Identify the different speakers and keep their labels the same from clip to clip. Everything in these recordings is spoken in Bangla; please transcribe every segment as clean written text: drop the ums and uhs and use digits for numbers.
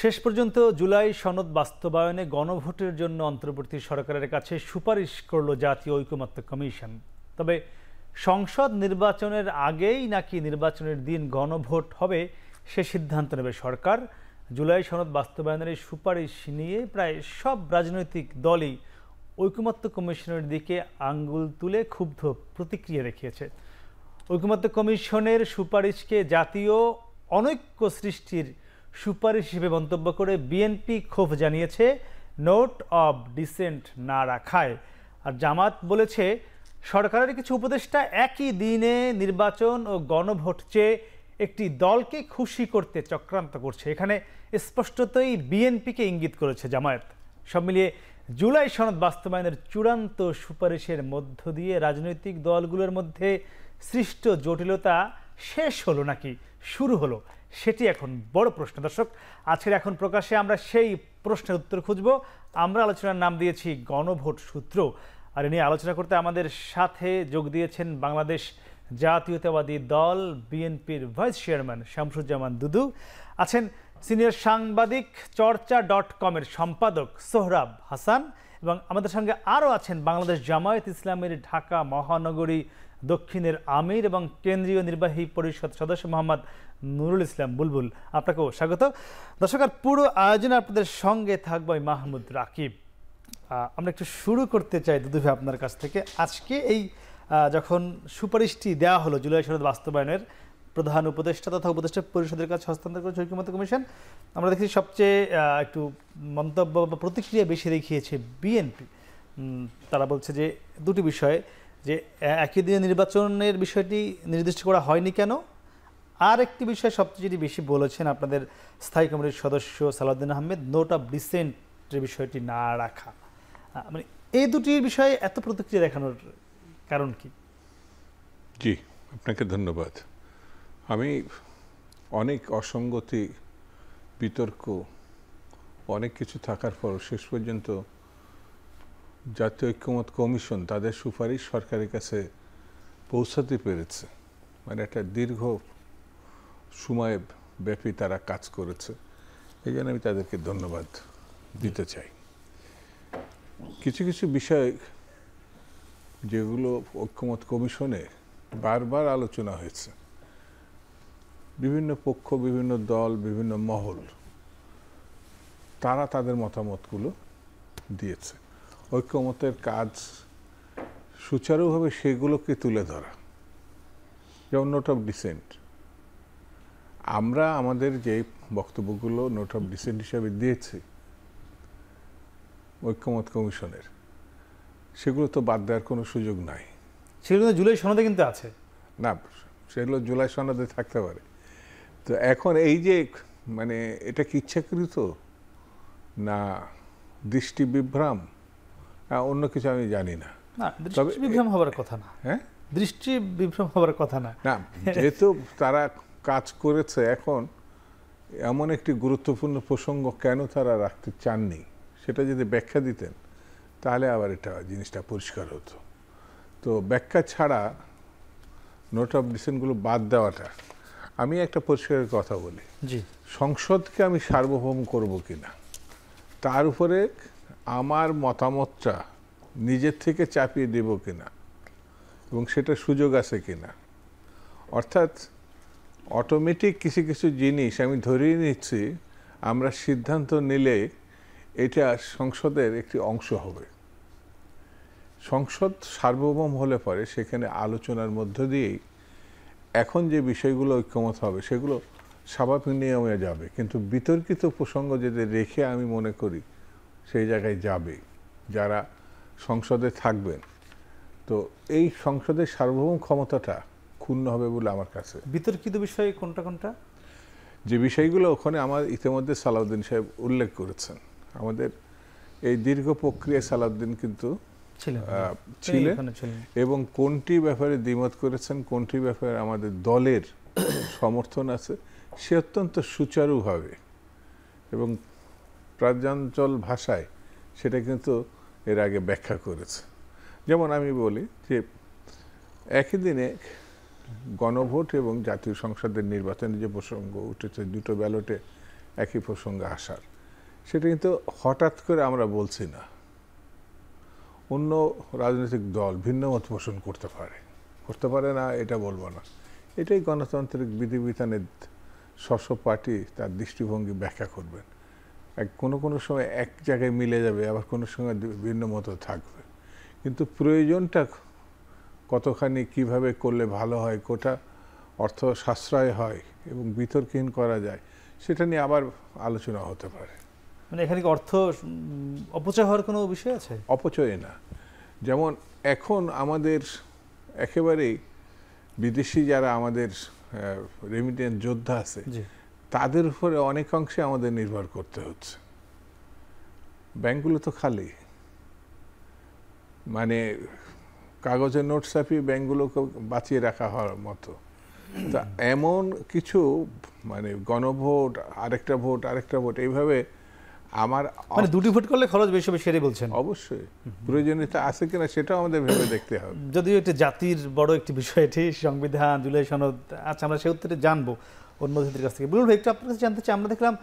Speaker 1: শেষ পর্যন্ত জুলাই সনদ বাস্তবায়নে গণভোটের জন্য অন্তর্বর্তী সরকারের কাছে সুপারিশ করল জাতীয় ঐকমত্য কমিশন। তবে সংসদ নির্বাচনের আগেই নাকি নির্বাচনের দিন গণভোট হবে সে সিদ্ধান্ত নেবে সরকার। জুলাই সনদ বাস্তবায়নের এই সুপারিশ নিয়ে প্রায় সব রাজনৈতিক দলই ঐকমত্য কমিশনের দিকে আঙ্গুল তুলে ক্ষুব্ধ প্রতিক্রিয়া দেখিয়েছে। ঐকমত্য কমিশনের সুপারিশকে জাতীয় অনৈক্য সৃষ্টির সুপারিশ হিসেবে মন্তব্য করে বিএনপি ক্ষোভ জানিয়েছে নোট অব ডিসেন্ট না রাখায়। আর জামাত বলেছে সরকারের কিছু উপদেষ্টা একই দিনে নির্বাচন ও গণভোট চেয়ে একটি দলকে খুশি করতে চক্রান্ত করছে। এখানে স্পষ্টতই বিএনপিকে ইঙ্গিত করেছে জামায়াত। সব মিলিয়ে জুলাই সনদ বাস্তবায়নের চূড়ান্ত সুপারিশের মধ্য দিয়ে রাজনৈতিক দলগুলোর মধ্যে সৃষ্ট জটিলতা শেষ হলো নাকি শুরু হলো, সেটি এখন বড় প্রশ্ন। দর্শক, আজকের এখন প্রকাশে আমরা সেই প্রশ্নের উত্তর খুঁজব। আমরা আলোচনার নাম দিয়েছি গণভোট সূত্র। আর এ নিয়ে আলোচনা করতে আমাদের সাথে যোগ দিয়েছেন বাংলাদেশ জাতীয়তাবাদী দল বিএনপির ভাইস চেয়ারম্যান শামসুজ্জামান দুদু, আছেন সিনিয়র সাংবাদিক চর্চা.com-এর সম্পাদক সোহরাব হাসান, এবং আমাদের সঙ্গে আরও আছেন বাংলাদেশ জামায়াত ইসলামের ঢাকা মহানগরী দক্ষিণের আমির এবং কেন্দ্রীয় নির্বাহী পরিষদ সদস্য মোহাম্মদ নুরুল ইসলাম বুলবুল। আপনাকেও স্বাগত। দর্শক, আর পুরো আয়োজনে আপনাদের সঙ্গে থাকবো মাহমুদ রাকিব। আমরা একটু শুরু করতে চাই দুদু ভাই আপনার কাছ থেকে। আজকে এই যখন সুপারিশটি দেওয়া হলো জুলাই সনদ বাস্তবায়নের, প্রধান উপদেষ্টা তথা উপদেষ্টা পরিষদের কাছে হস্তান্তর করেছে ঐকমত্য কমিশন। আমরা দেখি সবচেয়ে একটু মন্তব্য বা প্রতিক্রিয়া বেশি দেখিয়েছে বিএনপি। তারা বলছে যে দুটি বিষয়ে, যে একই দিনে নির্বাচনের বিষয়টি নির্দিষ্ট করা হয়নি কেন, আর একটি বিষয় সবচেয়ে যেটি বেশি বলেছেন আপনাদের স্থায়ী কমিটির সদস্য সালাউদ্দিন আহমেদ, নোট অফ ডিসেন্টের বিষয়টি না রাখা। মানে এই দুটির বিষয়ে এত প্রতিক্রিয়া দেখানোর কারণ কি?
Speaker 2: জি, আপনাকে ধন্যবাদ। আমি অনেক অসঙ্গতি, বিতর্ক, অনেক কিছু থাকার পর শেষ পর্যন্ত জাতীয় ঐকমত্য কমিশন তাদের সুপারিশ সরকারের কাছে পৌঁছাতে পেরেছে। মানে একটা দীর্ঘ সময় ব্যাপী তারা কাজ করেছে, এই জন্য আমি তাদেরকে ধন্যবাদ দিতে চাই। কিছু কিছু বিষয় যেগুলো ঐকমত্য কমিশনে বারবার আলোচনা হয়েছে, বিভিন্ন পক্ষ, বিভিন্ন দল, বিভিন্ন মহল, তারা তাদের মতামতগুলো দিয়েছে। ঐকমত্যের কাজ সুচারুভাবে সেগুলোকে তুলে ধরা, যেমন নোট অফ ডিসেন্ট। আমরা আমাদের যে বক্তব্যগুলো নোট অফ ডিসেন্ট হিসাবে দিয়েছি ঐকমত্য কমিশনের, সেগুলো তো বাদ দেওয়ার কোনো সুযোগ নাই।
Speaker 1: সেগুলো জুলাই সনদে কিন্তু আছে
Speaker 2: না, সেগুলো জুলাই সনদে থাকতে পারে। তো এখন এই যে মানে এটা কি ইচ্ছাকৃত না দৃষ্টি বিভ্রম, অন্য কিছু আমি জানি না।
Speaker 1: দৃষ্টি বিভ্রম হবার কথা না।
Speaker 2: হ্যাঁ,
Speaker 1: দৃষ্টি বিভ্রম হবার কথা না।
Speaker 2: না, যেহেতু তারা কাজ করেছে, এখন এমন একটি গুরুত্বপূর্ণ প্রসঙ্গ কেন তারা রাখতে চাননি সেটা যদি ব্যাখ্যা দিতেন তাহলে আবার এটা জিনিসটা পরিষ্কার হতো। তো ব্যাখ্যা ছাড়া নোট অফ ডিসেন্টগুলো বাদ দেওয়াটা, আমি একটা পরিষ্কারের কথা বলি, সংসদকে আমি সার্বভৌম করব কিনা তার উপরে আমার মতামতটা নিজের থেকে চাপিয়ে দেব কিনা এবং সেটা সুযোগ আছে কিনা। অর্থাৎ অটোমেটিক কিছু কিছু জিনিস আমি ধরেই নিচ্ছি আমরা সিদ্ধান্ত নিলে এটা সংসদের একটি অংশ হবে। সংসদ সার্বভৌম হলে পরে সেখানে আলোচনার মধ্য দিয়েই এখন যে বিষয়গুলো ঐকমত হবে সেগুলো স্বাভাবিক নিয়মে যাবে, কিন্তু বিতর্কিত প্রসঙ্গ যদি রেখে আমি মনে করি সেই জায়গায় যাবে যারা সংসদে থাকবেন, তো এই সংসদের সার্বভৌম ক্ষমতাটা ক্ষুণ্ণ হবে বলে আমার কাছে।
Speaker 1: বিতর্কিত বিষয় কোনটা কোনটা?
Speaker 2: যে বিষয়গুলো ওখানে আমার ইতিমধ্যে সালাউদ্দিন সাহেব উল্লেখ করেছেন, আমাদের এই দীর্ঘ প্রক্রিয়ায় সালাউদ্দিন কিন্তু ছিলেন এবং কোনটি ব্যাপারে দ্বিমত করেছেন, কোনটি ব্যাপারে আমাদের দলের সমর্থন আছে, সে অত্যন্ত সুচারুভাবে এবং প্রাঞ্জল ভাষায় সেটা কিন্তু এর আগে ব্যাখ্যা করেছে। যেমন আমি বলি যে একই দিনে গণভোট এবং জাতীয় সংসদের নির্বাচনের যে প্রসঙ্গ উঠেছে, দুটো ব্যালটে একই প্রসঙ্গে আসার, সেটা কিন্তু হঠাৎ করে আমরা বলছি না। অন্য রাজনৈতিক দল ভিন্ন মত পোষণ করতে পারে না এটা বলবো না। এটাই গণতান্ত্রিক বিধিবিধানের স্ব পার্টি তার দৃষ্টিভঙ্গি ব্যাখ্যা করবেন। কোনো সময় এক জায়গায় মিলে যাবে, আবার কোনো সময় ভিন্ন মতো থাকবে, কিন্তু প্রয়োজনটা কতখানি কিভাবে করলে ভালো হয়, কোটা অর্থ সাশ্রয় হয় এবং বিতর্কহীন করা যায়, সেটা নিয়ে আবার আলোচনা হতে পারে।
Speaker 1: মানে এখানে কি অর্থ অপচয় হওয়ার কোনো বিষয় আছে?
Speaker 2: অপচয় না, যেমন এখন আমাদের একেবারেই বিদেশি যারা আমাদের রেমিটেন্স যোদ্ধা আছে তাদের উপরে অনেকাংশে আমাদের নির্ভর করতে হচ্ছে। ব্যাংকগুলো তো খালি, মানে কাগজের নোট ছাপিয়ে ব্যাংকগুলোকে বাঁচিয়ে রাখা হওয়ার মতো। তা এমন কিছু মানে গণভোট, আরেকটা ভোট এইভাবে আমার
Speaker 1: মানে দুটি ভোট করলে খরচ বেশি হবে সেটাই বলছেন?
Speaker 2: অবশ্যই প্রয়োজনীয়তা আছে কিনা সেটাও আমাদের ভেবে দেখতে হবে।
Speaker 1: যদিও এটা জাতির বড় একটি বিষয়, এটি সংবিধান, জুলাই সনদ। আচ্ছা, আমরা সে উত্তরে জানবো অন্য অতিথির কাছ থেকে। বুলবুল ভাই, একটু আপনার কাছে জানতে চাই, আমরা দেখলাম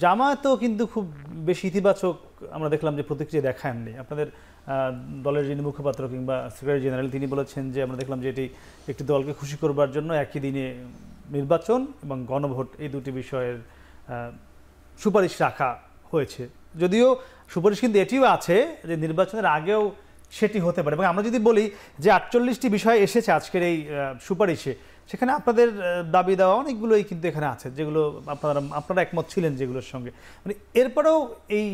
Speaker 1: জামায়াতও কিন্তু খুব বেশি ইতিবাচক আমরা দেখলাম যে প্রতিক্রিয়া দেখাননি। আপনাদের দলের যিনি মুখপাত্র কিংবা সেক্রেটারি জেনারেল তিনি বলেছেন যে আমরা দেখলাম যে এটি একটি দলকে খুশি করবার জন্য একই দিনে নির্বাচন এবং গণভোট এই দুটি বিষয়ের সুপারিশ রাখা হয়েছে। যদিও সুপারিশ কিন্তু এটিও আছে যে নির্বাচনের আগেও সেটি হতে পারে। এবং আমরা যদি বলি যে 48টি বিষয় এসেছে আজকের এই সুপারিশে, সেখানে আপনাদের দাবি দেওয়া অনেকগুলোই কিন্তু এখানে আছে যেগুলো আপনারা একমত ছিলেন যেগুলোর সঙ্গে। মানে এরপরেও এই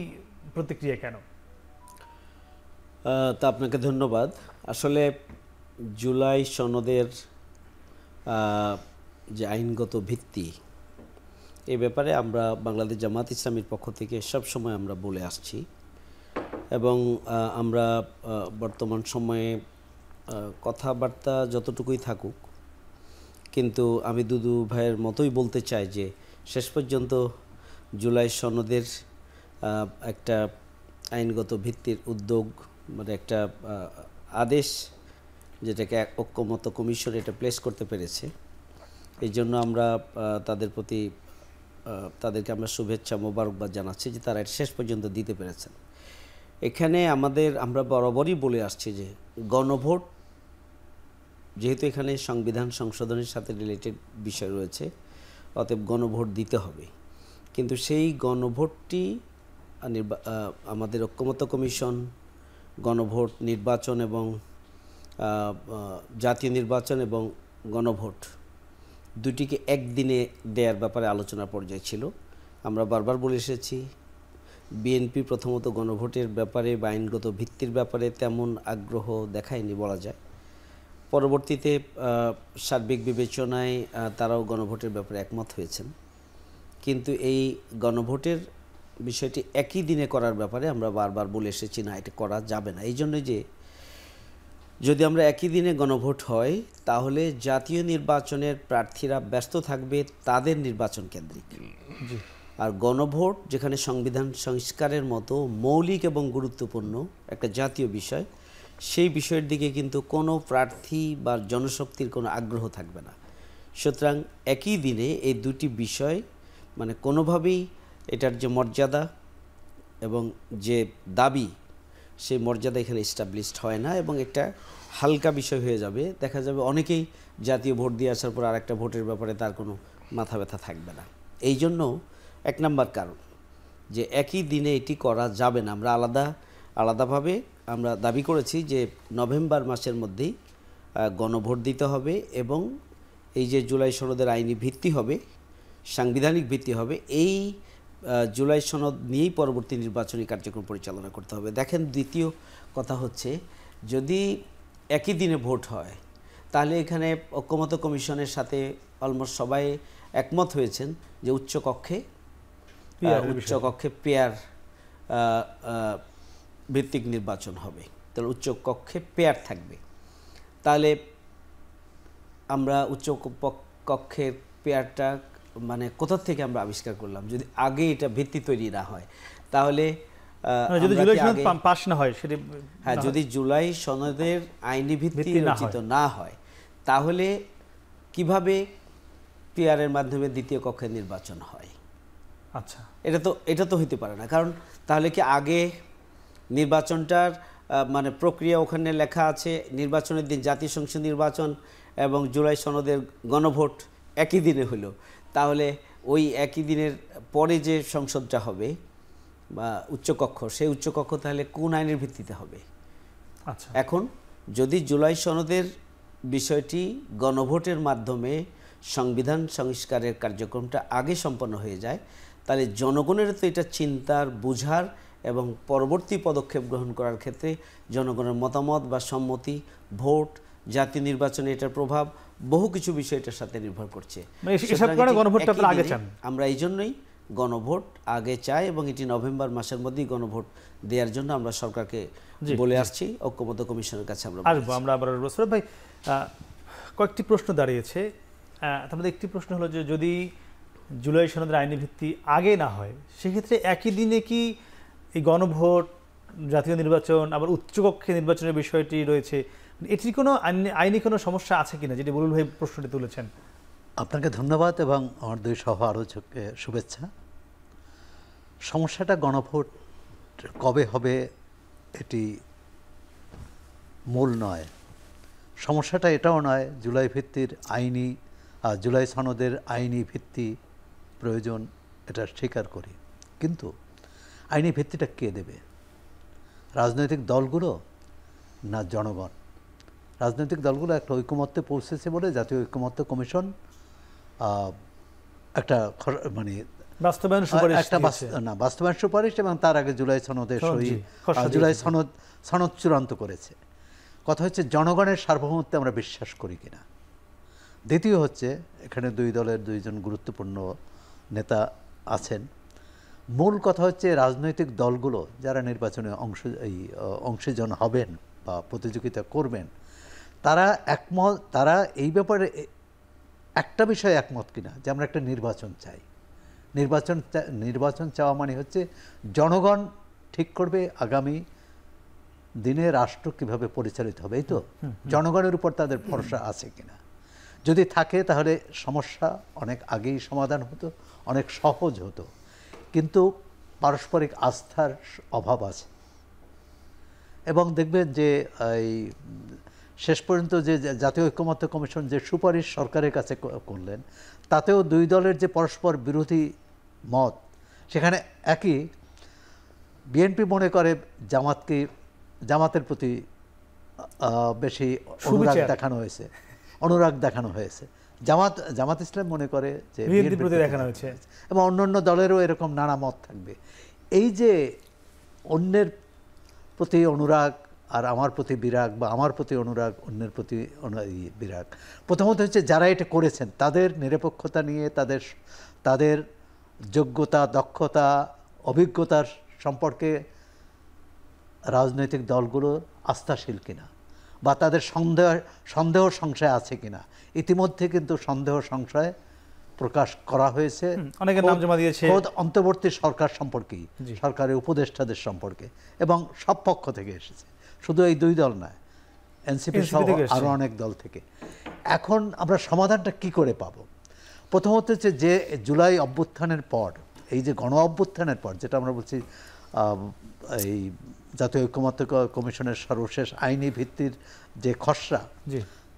Speaker 1: প্রতিক্রিয়া কেন?
Speaker 3: তা আপনাকে ধন্যবাদ। আসলে জুলাই সনদের যে আইনগত ভিত্তি, এই ব্যাপারে আমরা বাংলাদেশ জামাত ইসলামীর পক্ষ থেকে সবসময় আমরা বলে আসছি এবং আমরা বর্তমান সময়ে কথাবার্তা যতটুকুই থাকুক, কিন্তু আমি দুদু ভাইয়ের মতোই বলতে চাই যে শেষ পর্যন্ত জুলাই সনদের একটা আইনগত ভিত্তির উদ্যোগ, মানে একটা আদেশ যেটাকে ঐক্যমত্য কমিশন এটা প্লেস করতে পেরেছে। এই জন্য আমরা তাদেরকে আমরা শুভেচ্ছা মোবারকবাদ জানাচ্ছি যে তারা শেষ পর্যন্ত দিতে পেরেছেন। এখানে আমরা বরাবরই বলে আসছি যে গণভোট, যেহেতু এখানে সংবিধান সংশোধনের সাথে রিলেটেড বিষয় রয়েছে, অতএব গণভোট দিতে হবে। কিন্তু সেই গণভোটটি আমাদের ঐক্যমত্য কমিশন গণভোট, নির্বাচন এবং জাতীয় নির্বাচন এবং গণভোট দুটিকে একদিনে দেওয়ার ব্যাপারে আলোচনার পর্যায়ে ছিল। আমরা বারবার বলে এসেছি, বিএনপি প্রথমত গণভোটের ব্যাপারে বা আইনগত ভিত্তির ব্যাপারে তেমন আগ্রহ দেখায়নি বলা যায়। পরবর্তীতে সার্বিক বিবেচনায় তারাও গণভোটের ব্যাপারে একমত হয়েছেন। কিন্তু এই গণভোটের বিষয়টি একই দিনে করার ব্যাপারে আমরা বারবার বলে এসেছি, না, এটা করা যাবে না। এই জন্য যে যদি আমরা একই দিনে গণভোট হয় তাহলে জাতীয় নির্বাচনের প্রার্থীরা ব্যস্ত থাকবে তাদের নির্বাচন কেন্দ্রিক, আর গণভোট যেখানে সংবিধান সংস্কারের মতো মৌলিক এবং গুরুত্বপূর্ণ একটা জাতীয় বিষয়, সেই বিষয়ের দিকে কিন্তু কোনো প্রার্থী বা জনশক্তির কোনো আগ্রহ থাকবে না। সুতরাং একই দিনে এই দুটি বিষয় মানে কোনোভাবেই এটার যে মর্যাদা এবং যে দাবি, সেই মর্যাদা এখানে এস্টাবলিশড হয় না এবং একটা হালকা বিষয় হয়ে যাবে। দেখা যাবে অনেকেই জাতীয় ভোট দিয়ে আসার পর আরেকটা ভোটের ব্যাপারে তার কোনো মাথা ব্যথা থাকবে না। এই জন্য এক নম্বর কারণ যে একই দিনে এটি করা যাবে না। আমরা আলাদাভাবে আমরা দাবি করেছি যে নভেম্বর মাসের মধ্যেই গণভোট দিতে হবে এবং এই যে জুলাই সনদের আইনি ভিত্তি হবে, সাংবিধানিক ভিত্তি হবে, এই জুলাই সনদ নিয়েই পরবর্তী নির্বাচনী কার্যক্রম পরিচালনা করতে হবে। দেখেন, দ্বিতীয় কথা হচ্ছে যদি একই দিনে ভোট হয় তাহলে এখানে ঐক্যমত্য কমিশনের সাথে অলমোস্ট সবাই একমত হয়েছেন যে উচ্চকক্ষে পেয়ার ভিত্তিক নির্বাচন হবে। তাহলে উচ্চকক্ষে পেয়ার থাকবে। তাহলে আমরা উচ্চকক্ষের পেয়ারটা মানে কোথা থেকে আমরা আবিষ্কার করলাম? যদি আগে এটা ভিত্তি তৈরি না হয় তাহলে
Speaker 1: যদি জুলাই সনদ পাস না হয়,
Speaker 3: হ্যাঁ, যদি জুলাই সনদের আইনি ভিত্তি রচিত না হয় তাহলে কিভাবে পেয়ারের মাধ্যমে দ্বিতীয় কক্ষের নির্বাচন হয়?
Speaker 1: আচ্ছা,
Speaker 3: এটা তো হইতে পারে না। কারণ তাহলে কি আগে নির্বাচনটার মানে প্রক্রিয়া ওখানে লেখা আছে, নির্বাচনের দিন জাতীয় সংসদ নির্বাচন এবং জুলাই সনদের গণভোট একই দিনে হলো, তাহলে ওই একই দিনের পরে যে সংসদটা হবে বা উচ্চকক্ষ, সেই উচ্চকক্ষ তাহলে কোন আইনের ভিত্তিতে হবে?
Speaker 1: আচ্ছা,
Speaker 3: এখন যদি জুলাই সনদের বিষয়টি গণভোটের মাধ্যমে সংবিধান সংস্কারের কার্যক্রমটা আগে সম্পন্ন হয়ে যায়, তাহলে জনগণের তো এটা চিন্তার, বুঝার এবং পরবর্তী পদক্ষেপ গ্রহণ করার ক্ষেত্রে জনগণের মতামত বা সম্মতি, ভোট, জাতীয় নির্বাচনে এটার প্রভাব, বহু কিছু বিষয় এটার সাথে নির্ভর করছে।
Speaker 1: এসব কারণে গণভোটটা আপনারা আগে চান?
Speaker 3: আমরা এই জন্যই গণভোট আগে চাই এবং এটি নভেম্বর মাসের মধ্যেই গণভোট দেওয়ার জন্য আমরা সরকারকে বলে আসছি, ঐক্যমত্য কমিশনের কাছে আমরা
Speaker 1: আসবো। আমরা আবার সৌরভ ভাই, কয়েকটি প্রশ্ন দাঁড়িয়েছে। তার মধ্যে একটি প্রশ্ন হলো যে যদি জুলাই সনদের আইনি ভিত্তি আগে না হয়, সেক্ষেত্রে একই দিনে কি এই গণভোট, জাতীয় নির্বাচন, আবার উচ্চকক্ষে নির্বাচনের বিষয়টি রয়েছে, এটির কোনো আইনি কোনো সমস্যা আছে কিনা, যেটি বুলবুল ভাই প্রশ্নটি তুলেছেন?
Speaker 4: আপনাকে ধন্যবাদ এবং আমার দুই সহ আলোচককে শুভেচ্ছা। সমস্যাটা গণভোট কবে হবে এটি মূল নয়, সমস্যাটা এটাও নয় জুলাই ভিত্তির আইনি জুলাই সনদের আইনি ভিত্তি প্রয়োজন, এটা স্বীকার করি, কিন্তু আইনি ভিত্তিটা কে দেবে? রাজনৈতিক দলগুলো না জনগণ? রাজনৈতিক দলগুলো একটা ঐকমত্যে পৌঁছেছে বলে জাতীয় ঐকমত্য কমিশন একটা মানে
Speaker 1: বাস্তবায়ন সুপারিশ
Speaker 4: একটা বাস্তবায়ন সুপারিশ এবং তার আগে জুলাই সনদের সই, জুলাই সনদ চূড়ান্ত করেছে। কথা হচ্ছে জনগণের সার্বভৌমত্বে আমরা বিশ্বাস করি কিনা। দ্বিতীয় হচ্ছে এখানে দুই দলের দুইজন গুরুত্বপূর্ণ নেতা আছেন। মূল কথা হচ্ছে রাজনৈতিক দলগুলো যারা নির্বাচনে অংশীজন হবেন বা প্রতিযোগিতা করবেন, তারা একমত, তারা এই ব্যাপারে একটা বিষয়ে একমত কিনা যে আমরা একটা নির্বাচন চাই। নির্বাচন চাওয়া মানে হচ্ছে জনগণ ঠিক করবে আগামী দিনে রাষ্ট্র কিভাবে পরিচালিত হবে, এই তো জনগণের উপর তাদের ভরসা আছে কিনা। যদি থাকে তাহলে সমস্যা অনেক আগেই সমাধান হতো, অনেক সহজ হতো, কিন্তু পারস্পরিক আস্থার অভাব আছে। এবং দেখবেন যে এই শেষ পর্যন্ত যে জাতীয় ঐকমত্য কমিশন যে সুপারিশ সরকারের কাছে করলেন, তাতেও দুই দলের যে পরস্পর বিরোধী মত, সেখানে একই বিএনপি মনে করে জামাতের প্রতি বেশি অনুরাগ দেখানো হয়েছে, জামাত ইসলাম মনে করে যে বিএনপির প্রতি দেখানো হয়েছে, এবং অন্যান্য দলেরও এরকম নানা মত থাকবে। এই যে অন্যের প্রতি অনুরাগ আর আমার প্রতি বিরাগ, বা আমার প্রতি অনুরাগ অন্যের প্রতি বিরাগ, প্রথমত হচ্ছে যারা এটা করেছেন তাদের নিরপেক্ষতা নিয়ে, তাদের যোগ্যতা, দক্ষতা, অভিজ্ঞতার সম্পর্কে রাজনৈতিক দলগুলো আস্থাশীল কিনা, বা তাদের সন্দেহ সংশয় আছে কিনা। ইতিমধ্যে কিন্তু সন্দেহ সংশয় প্রকাশ করা হয়েছে অন্তর্বর্তী সরকার সম্পর্কেই, সরকারের উপদেষ্টাদের সম্পর্কে, এবং সব পক্ষ থেকে এসেছে, শুধু এই দুই দল নয়, এনসিপি সহ আরও অনেক দল থেকে। এখন আমরা সমাধানটা কি করে পাব? প্রথমত হচ্ছে যে জুলাই অভ্যুত্থানের পর, এই যে গণ অভ্যুত্থানের পর, যেটা আমরা বলছি এই জাতীয় ঐকমত্য কমিশনের সর্বশেষ আইনি ভিত্তির যে খসড়া,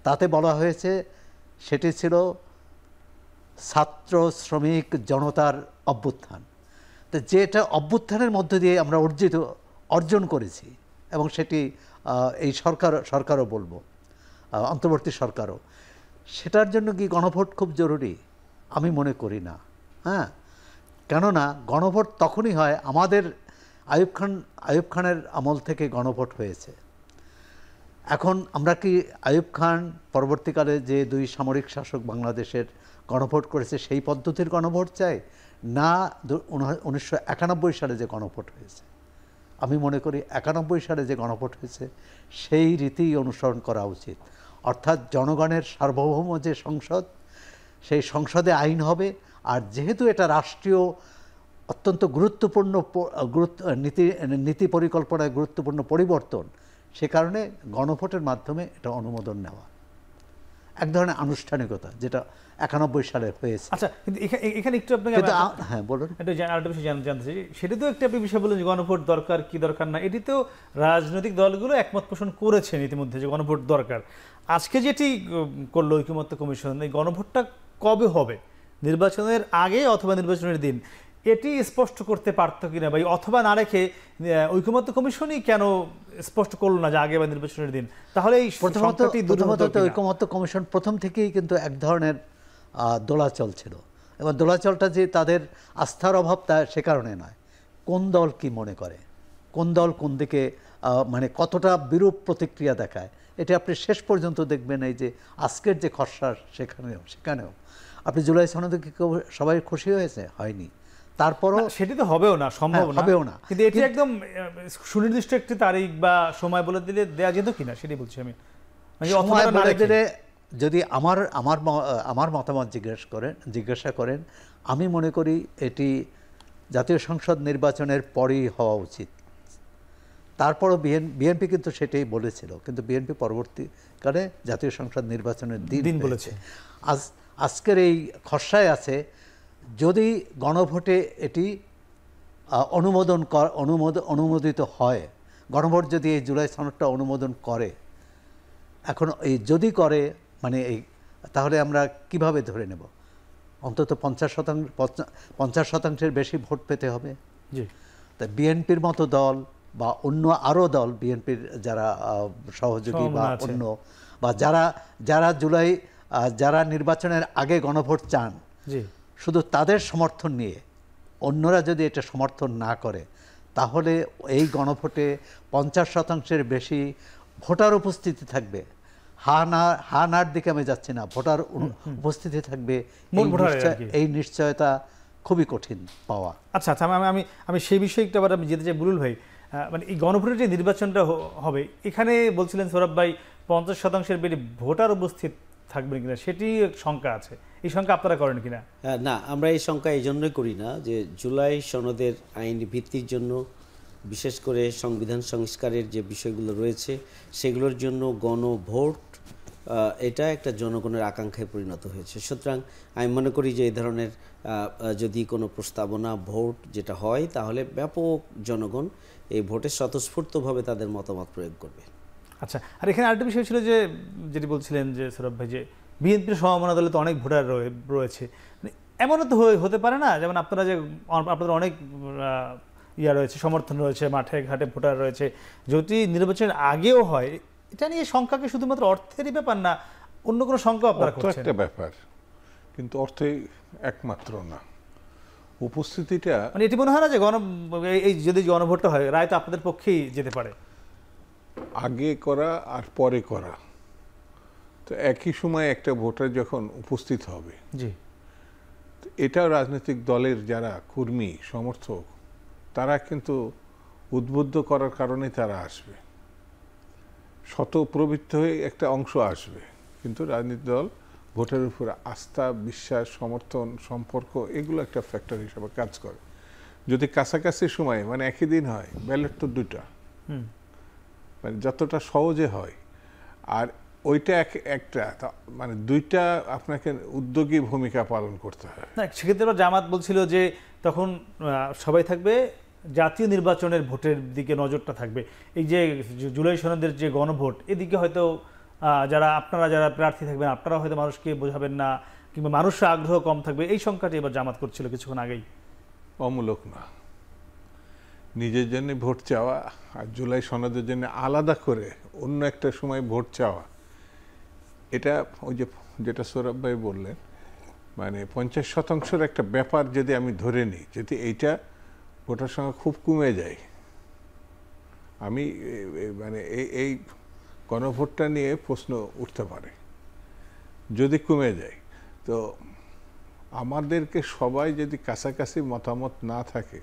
Speaker 4: তাতে বলা হয়েছে সেটি ছিল ছাত্র, শ্রমিক, জনতার অভ্যুত্থান। তো যেটা অভ্যুত্থানের মধ্য দিয়ে আমরা অর্জন করেছি, এবং সেটি এই সরকারও বলবো, অন্তর্বর্তী সরকারও, সেটার জন্য কি গণভোট খুব জরুরি? আমি মনে করি না। হ্যাঁ, কেননা গণভোট তখনই হয়, আমাদের আইয়ুব খানের আমল থেকে গণভোট হয়েছে। এখন আমরা কি আইয়ুব খান পরবর্তীকালে যে দুই সামরিক শাসক বাংলাদেশের গণভোট করেছে সেই পদ্ধতির গণভোট চাই, না 1991 সালে যে গণভোট হয়েছে? আমি মনে করি 91 সালে যে গণভোট হয়েছে সেই রীতি অনুসরণ করা উচিত। অর্থাৎ জনগণের সার্বভৌম যে সংসদ, সেই সংসদে আইন হবে। আর যেহেতু এটা রাষ্ট্রীয় অত্যন্ত গুরুত্বপূর্ণ নীতি পরিকল্পনায় গুরুত্বপূর্ণ পরিবর্তন, সে কারণে গণভোটের মাধ্যমে এটা অনুমোদন নেওয়া, এক ধরনের আনুষ্ঠানিকতা, যেটা 91 সালে হয়েছে।
Speaker 1: আচ্ছা, কিন্তু এখানে একটু আপনাকে
Speaker 4: হ্যাঁ বলুন,
Speaker 1: একটু আরেকটা বিষয় জানতে চাই। সেটা তো একটা আপনি বিষয় বললেন যে গণভোট দরকার কি দরকার না, এটি তো রাজনৈতিক দলগুলো একমত পোষণ করেছেন ইতিমধ্যে যে গণভোট দরকার। আজকে যেটি করলো ঐকমত্য কমিশন, এই গণভোটটা কবে হবে, নির্বাচনের আগে অথবা নির্বাচনের দিন, এটি স্পষ্ট করতে পারতো কিনা, বা অথবা না রেখে ঐকমত্য কমিশনই কেন স্পষ্ট করলো না যে আগে বা নির্বাচনের দিন? তাহলে এই
Speaker 4: প্রথমত ঐকমত্য কমিশন প্রথম থেকেই কিন্তু এক ধরনের দোলাচল ছিল, এবং দোলাচলটা যে তাদের আস্থার অভাব তা সে কারণে নয়, কোন দল কি মনে করে, কোন দল কোন দিকে মানে কতটা বিরূপ প্রতিক্রিয়া দেখায়, এটা আপনি শেষ পর্যন্ত দেখবেন। এই যে আজকের যে খসড়া, সেখানেও আপনি জুলাই সনদে কি সবাই খুশি হয়েছে? হয়নি। তারপরও
Speaker 1: সেটি তো হবেও না, সম্ভব না,
Speaker 4: হবেও না।
Speaker 1: কিন্তু এটি একদম সুনির্দিষ্ট একটি তারিখ বা সময় বলে দিলে দেয়া যেত কিনা সেটি বলছি আমি।
Speaker 4: সময় বলে দিলে, যদি আমার মতামত জিজ্ঞাসা করেন, আমি মনে করি এটি জাতীয় সংসদ নির্বাচনের পরেই হওয়া উচিত। তারপরও বিএনপি কিন্তু সেটাই বলেছিল, কিন্তু বিএনপি পরবর্তীকালে জাতীয় সংসদ নির্বাচনের দিন বলেছে। আজকের এই খসড়ায় আছে, যদি গণভোটে এটি অনুমোদিত হয়, গণভোট যদি এই জুলাই সনদটা অনুমোদন করে, এখন এই যদি করে মানে এই, তাহলে আমরা কিভাবে ধরে নেব? অন্তত 50% বেশি ভোট পেতে হবে। তা বিএনপির মতো দল বা অন্য আরও দল, বিএনপির যারা সহযোগী বা অন্য, বা যারা নির্বাচনের আগে গণভোট চান, শুধু তাদের সমর্থন নিয়ে অন্যরা যদি এটা সমর্থন না করে, তাহলে এই গণভোটে 50%-এর বেশি ভোটার উপস্থিতি থাকবে। হা নার দিকে আমি যাচ্ছি না, ভোটার উপস্থিতি থাকবে, এই নিশ্চয়তা খুবই কঠিন পাওয়া।
Speaker 1: আচ্ছা আচ্ছা, আমি সেই বিষয়ে একটু আবার আমি যেতে চাই বুলুল ভাই। মানে এই গণভোটের যে নির্বাচনটা হবে, এখানে বলছিলেন সৌরভ ভাই 50%-এর বেশি ভোটার উপস্থিত থাকবেন কিনা সেটি শঙ্কা আছে, এই শঙ্কা আপনারা করেন কিনা?
Speaker 3: না, আমরা এই শঙ্কা এই জন্যই করি না যে জুলাই সনদের আইনি ভিত্তির জন্য, বিশেষ করে সংবিধান সংস্কারের যে বিষয়গুলো রয়েছে সেগুলোর জন্য গণভোট এটা একটা জনগণের আকাঙ্ক্ষায় পরিণত হয়েছে। সুতরাং আমি মনে করি যে এই ধরনের যদি কোনো প্রস্তাবনা ভোট যেটা হয়, তাহলে ব্যাপক জনগণ এই ভোটে স্বতঃস্ফূর্তভাবে তাদের মতামত প্রয়োগ করবে।
Speaker 1: আচ্ছা, আর এখানে আরেকটা বিষয় ছিল যে যেটি বলছিলেন যে সৌরভ ভাই, যে বিএনপির সমমনা দলে তো অনেক ভোটার রয়েছে, এমনও তো হতে পারে না, যেমন আপনাদের অনেক রয়েছে, সমর্থন রয়েছে, মাঠে ঘাটে ভোটার রয়েছে, যদি নির্বাচনের আগেও হয়, এটা নিয়ে সংখ্যাকে শুধুমাত্র অর্থেরই ব্যাপার না, অন্য কোনো সংখ্যা আপনারা করছেন?
Speaker 2: একটা ব্যাপার, কিন্তু অর্থই একমাত্র না, উপস্থিতিটা।
Speaker 1: মানে এটি মনে হয় না যে এই যদি গণভোটটা হয়, রায় তো আপনাদের পক্ষেই যেতে পারে?
Speaker 2: আগে করা আর পরে করা তো একই সময় একটা ভোটার যখন উপস্থিত হবে, এটাও রাজনৈতিক দলের যারা কর্মী সমর্থক, তারা কিন্তু উদ্বুদ্ধ করার কারণে তারা আসবে, শতপ্রবৃত্ত হয়ে একটা অংশ আসবে, কিন্তু রাজনৈতিক দল ভোটের উপর আস্থা, বিশ্বাস, সমর্থন, সম্পর্ক, এগুলো একটা ফ্যাক্টর হিসাবে কাজ করে। যদি কাছাকাছি সময়ে মানে একই দিন হয়, ব্যালট তো দুটা, মানে যতটা সহজে হয়, আর ওইটা একটা মানে দুইটা আপনাকে উদ্যোগী ভূমিকা পালন করতে হয়।
Speaker 1: না, সেক্ষেত্রে জামাত বলছিল যে তখন সবাই থাকবে, জাতীয় নির্বাচনের ভোটের দিকে নজরটা থাকবে, এই যে জুলাই সনদের যে গণভোট, এদিকে হয়তো যারা প্রার্থী থাকবেন, আপনারা হয়তো মানুষকে বোঝাবেন না, কিংবা মানুষের আগ্রহ কম থাকবে, এই সংখ্যাটি এবার জামাত করছিল কিছুক্ষণ আগেই।
Speaker 2: অমূলক না, নিজের জন্য ভোট চাওয়া আর জুলাই সনদের জন্য আলাদা করে অন্য একটা সময় ভোট চাওয়া, এটা ওই যেটা সৌরভ ভাই বললেন, মানে 50%-এর একটা ব্যাপার যদি আমি ধরে নিই, যদি এইটা ভোটার সংখ্যা খুব কমে যায়, আমি মানে এই গণভোটটা নিয়ে প্রশ্ন উঠতে পারে, যদি কমে যায়। তো আমাদেরকে সবাই যদি কাছাকাছি মতামত না থাকে,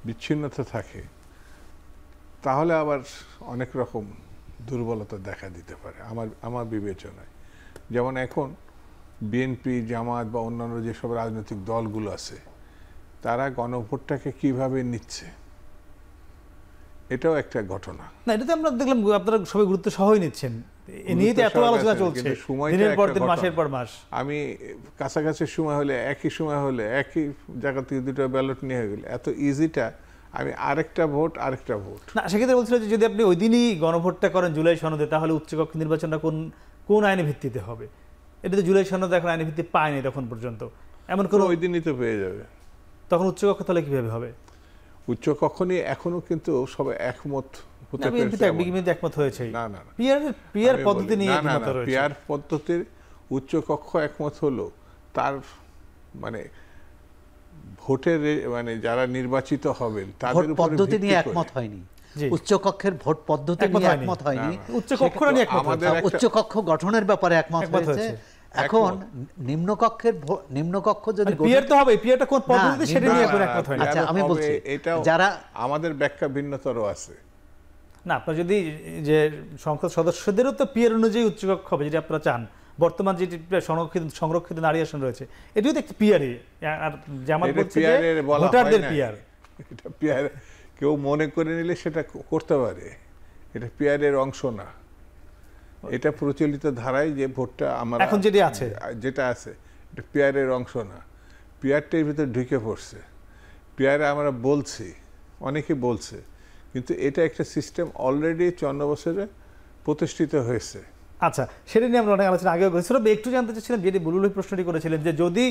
Speaker 2: বিচ্ছিন্নতা থাকে, তাহলে আবার অনেক রকম দুর্বলতা দেখা দিতে পারে আমার বিবেচনায়। যেমন এখন বিএনপি, জামাত বা অন্যান্য যেসব রাজনৈতিক দলগুলো আছে, তারা গণভোটটাকে কিভাবে নিচ্ছে, এটাও একটা ঘটনা।
Speaker 1: না, এটা তো আমরা দেখলাম আপনারা সবাই গুরুত্ব সহই নিচ্ছেন, এ নিয়ে তো এত আলোচনা চলছে দিনের পর দিন, মাসের পর মাস।
Speaker 2: আমি কাছাকাছি সময় হলে, একই সময় হলে, একই জায়গা থেকে দুটো ব্যালট নিয়ে গেলে এত ইজিটা, আমি আরেকটা ভোট
Speaker 1: না, সেক্ষেত্রে বলছিল যে যদি আপনি ওই দিনই গণভোটটা করেন জুলাই সনদে, তাহলে উচ্চকক্ষ নির্বাচনটা কোন আইনের ভিত্তিতে হবে? এটা তো জুলাই সনদে এখন আইনের ভিত্তি পায়নি তখন পর্যন্ত, এমন কোনো।
Speaker 2: ওই দিনই তো পেয়ে যাবে।
Speaker 1: তখন উচ্চকক্ষ তাহলে কিভাবে হবে?
Speaker 2: উচ্চকক্ষ নিয়ে এখনো কিন্তু সবাই একমত হতে
Speaker 1: পেরেছে, একমত হয়েছে।
Speaker 2: না না,
Speaker 1: পিআর পদ্ধতি নিয়ে একমত রয়েছে।
Speaker 2: পিআর পদ্ধতির উচ্চকক্ষ একমত হলো, তার মানে ভোটের মানে যারা নির্বাচিত হবেন তাদের
Speaker 4: পদ্ধতি নিয়ে একমত হয়নি, উচ্চকক্ষের ভোট পদ্ধতি নিয়ে একমত হয়নি, উচ্চকক্ষ গঠনের ব্যাপারে একমত হয়েছে। এখন নিম্নকক্ষ যদি
Speaker 1: পিআর তো হবে, পিআরটা কোন পদ্ধতিতে সেটা নিয়ে এখন একমত হয়নি।
Speaker 2: আচ্ছা, আমি বলছি যারা আমাদের ব্যাখ্যা ভিন্নতর আছে
Speaker 1: না, আপনার যদি যে সংসদ সদস্যদেরও তো পিআর অনুযায়ী উচ্চকক্ষ হবে, যেটা আপনারা চান। বর্তমান যেটি সংরক্ষিত নারী আসন রয়েছে, এটিও তো একটা পিআরই, আর জামাত বলছে যে ভোটারদের পিআর।
Speaker 2: এটা পিআর কেউ মনে করে নিলে সেটা করতে পারে, এটা পিআরের অংশ না। এটা প্রচলিত ধারায় যে ভোটটা আমরা
Speaker 1: এখন যেটা আছে
Speaker 2: এটা পিআরের অংশ না, পিআরটার ভিতরে ঢুকে পড়ছে। পিআরে আমরা বলছি, অনেকে বলছে, কিন্তু এটা একটা সিস্টেম অলরেডি 54 বছরে প্রতিষ্ঠিত হয়েছে।
Speaker 1: আচ্ছা, সেটা নিয়ে আমরা অনেক আলোচনা আগেও করেছিলাম। একটু জানতে চাচ্ছিলাম, যেটি বুলবুল প্রশ্নটি করেছিলেন যে যদি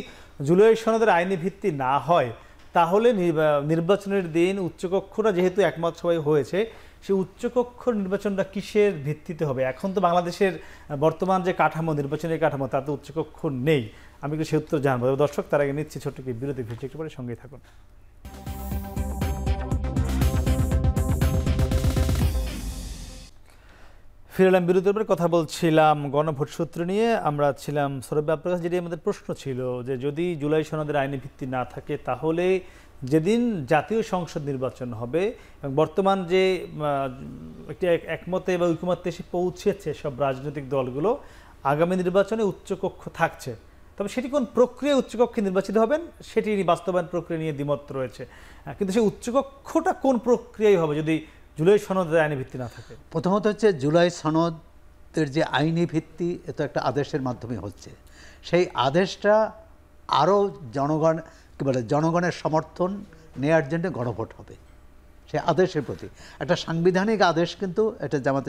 Speaker 1: জুলাই সনদের আইনি ভিত্তি না হয়, তাহলে নির্বাচনের দিন উচ্চকক্ষরা যেহেতু একমত সবাই হয়েছে, সেই উচ্চকক্ষ নির্বাচনটা কিসের ভিত্তিতে হবে? এখন তো বাংলাদেশের বর্তমান যে কাঠামো, নির্বাচনের কাঠামো, তাতে উচ্চকক্ষ নেই। আমি একটু সে উত্তর জানবো। দর্শক, তার আগে নিচ্ছি ছোট্ট একটি বিরতি, একটু পরে সঙ্গেই থাকুন। ফিরে এলাম বিরতির পরে। কথা বলছিলাম গণভোট সূত্র নিয়ে। আমরা ছিলাম সৌরভ আপনার কাছে, যেটি আমাদের প্রশ্ন ছিল যে যদি জুলাই সনদের আইনি ভিত্তি না থাকে, তাহলে যেদিন জাতীয় সংসদ নির্বাচন হবে এবং বর্তমান যে একটি একমতে বা ঐকমত্যে এসে পৌঁছেছে সব রাজনৈতিক দলগুলো, আগামী নির্বাচনে উচ্চকক্ষ থাকছে, তবে সেটি কোন প্রক্রিয়ায় উচ্চকক্ষে নির্বাচিত হবেন সেটি বাস্তবায়ন প্রক্রিয়া নিয়ে দ্বিমত রয়েছে। কিন্তু সেই উচ্চকক্ষটা কোন প্রক্রিয়ায় হবে যদি জুলাই সনদের আইনি ভিত্তি না থাকে?
Speaker 4: প্রথমত হচ্ছে জুলাই সনদের যে আইনি ভিত্তি, এ তো একটা আদেশের মাধ্যমে হচ্ছে। সেই আদেশটা আরও জনগণের সমর্থন নেওয়ার জন্য গণভোট হবে। সেই আদেশের প্রতি একটা সাংবিধানিক আদেশ, কিন্তু এটা জামাত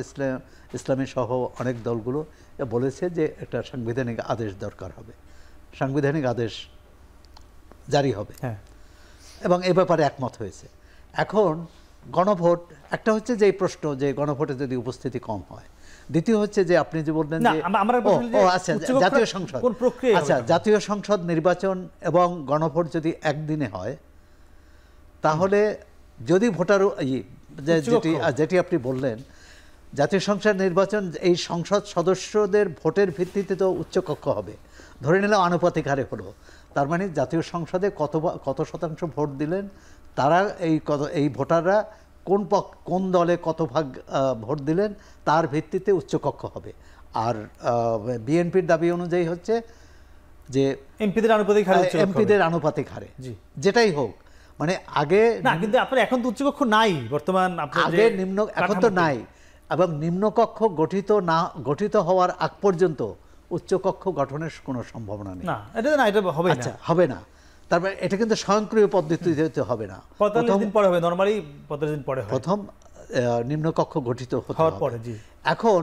Speaker 4: ইসলামী সহ অনেক দলগুলো বলেছে যে একটা সাংবিধানিক আদেশ দরকার হবে, সাংবিধানিক আদেশ জারি হবে, এবং এ ব্যাপারে একমত হয়েছে। এখন গণভোট একটা হচ্ছে যে প্রশ্ন, যে গণভোটে যদি উপস্থিতি কম হয়। দ্বিতীয় হচ্ছে যে আপনি যে বললেন যে আচ্ছা জাতীয় সংসদ, আচ্ছা জাতীয় সংসদ নির্বাচন এবং গণভোট যদি একদিনে হয়, তাহলে যদি ভোটার যেটি আপনি বললেন জাতীয় সংসদ নির্বাচন, এই সংসদ সদস্যদের ভোটের ভিত্তিতে তো উচ্চকক্ষ হবে, ধরে নিলাম আনুপাতিক হারে হলো। তার মানে জাতীয় সংসদে কত শতাংশ ভোট দিলেন তারা, এই ভোটাররা কোন দলে কত ভাগ ভোট দিলেন তার ভিত্তিতে উচ্চকক্ষ হবে। আর বিএনপির দাবি অনুযায়ী হচ্ছে যে এমপিদের আনুপাতিক হারে, যেটাই হোক, মানে আগে
Speaker 1: না, কিন্তু আপনার এখন তো উচ্চকক্ষ নাই বর্তমান,
Speaker 4: আগে এখন তো নাই, এবং নিম্নকক্ষ গঠিত হওয়ার আগ পর্যন্ত উচ্চকক্ষ গঠনের কোনো সম্ভাবনা নেই।
Speaker 1: এটা হবে না,
Speaker 4: হবে না। তারপরে এটা কিন্তু স্বয়ংক্রিয় পদ্ধতিতে হবে না,
Speaker 1: 45 দিন পরে হবে, নরমালি 45 দিন পরে হয়
Speaker 4: প্রথম নিম্নকক্ষ গঠিত হওয়ার পরে। এখন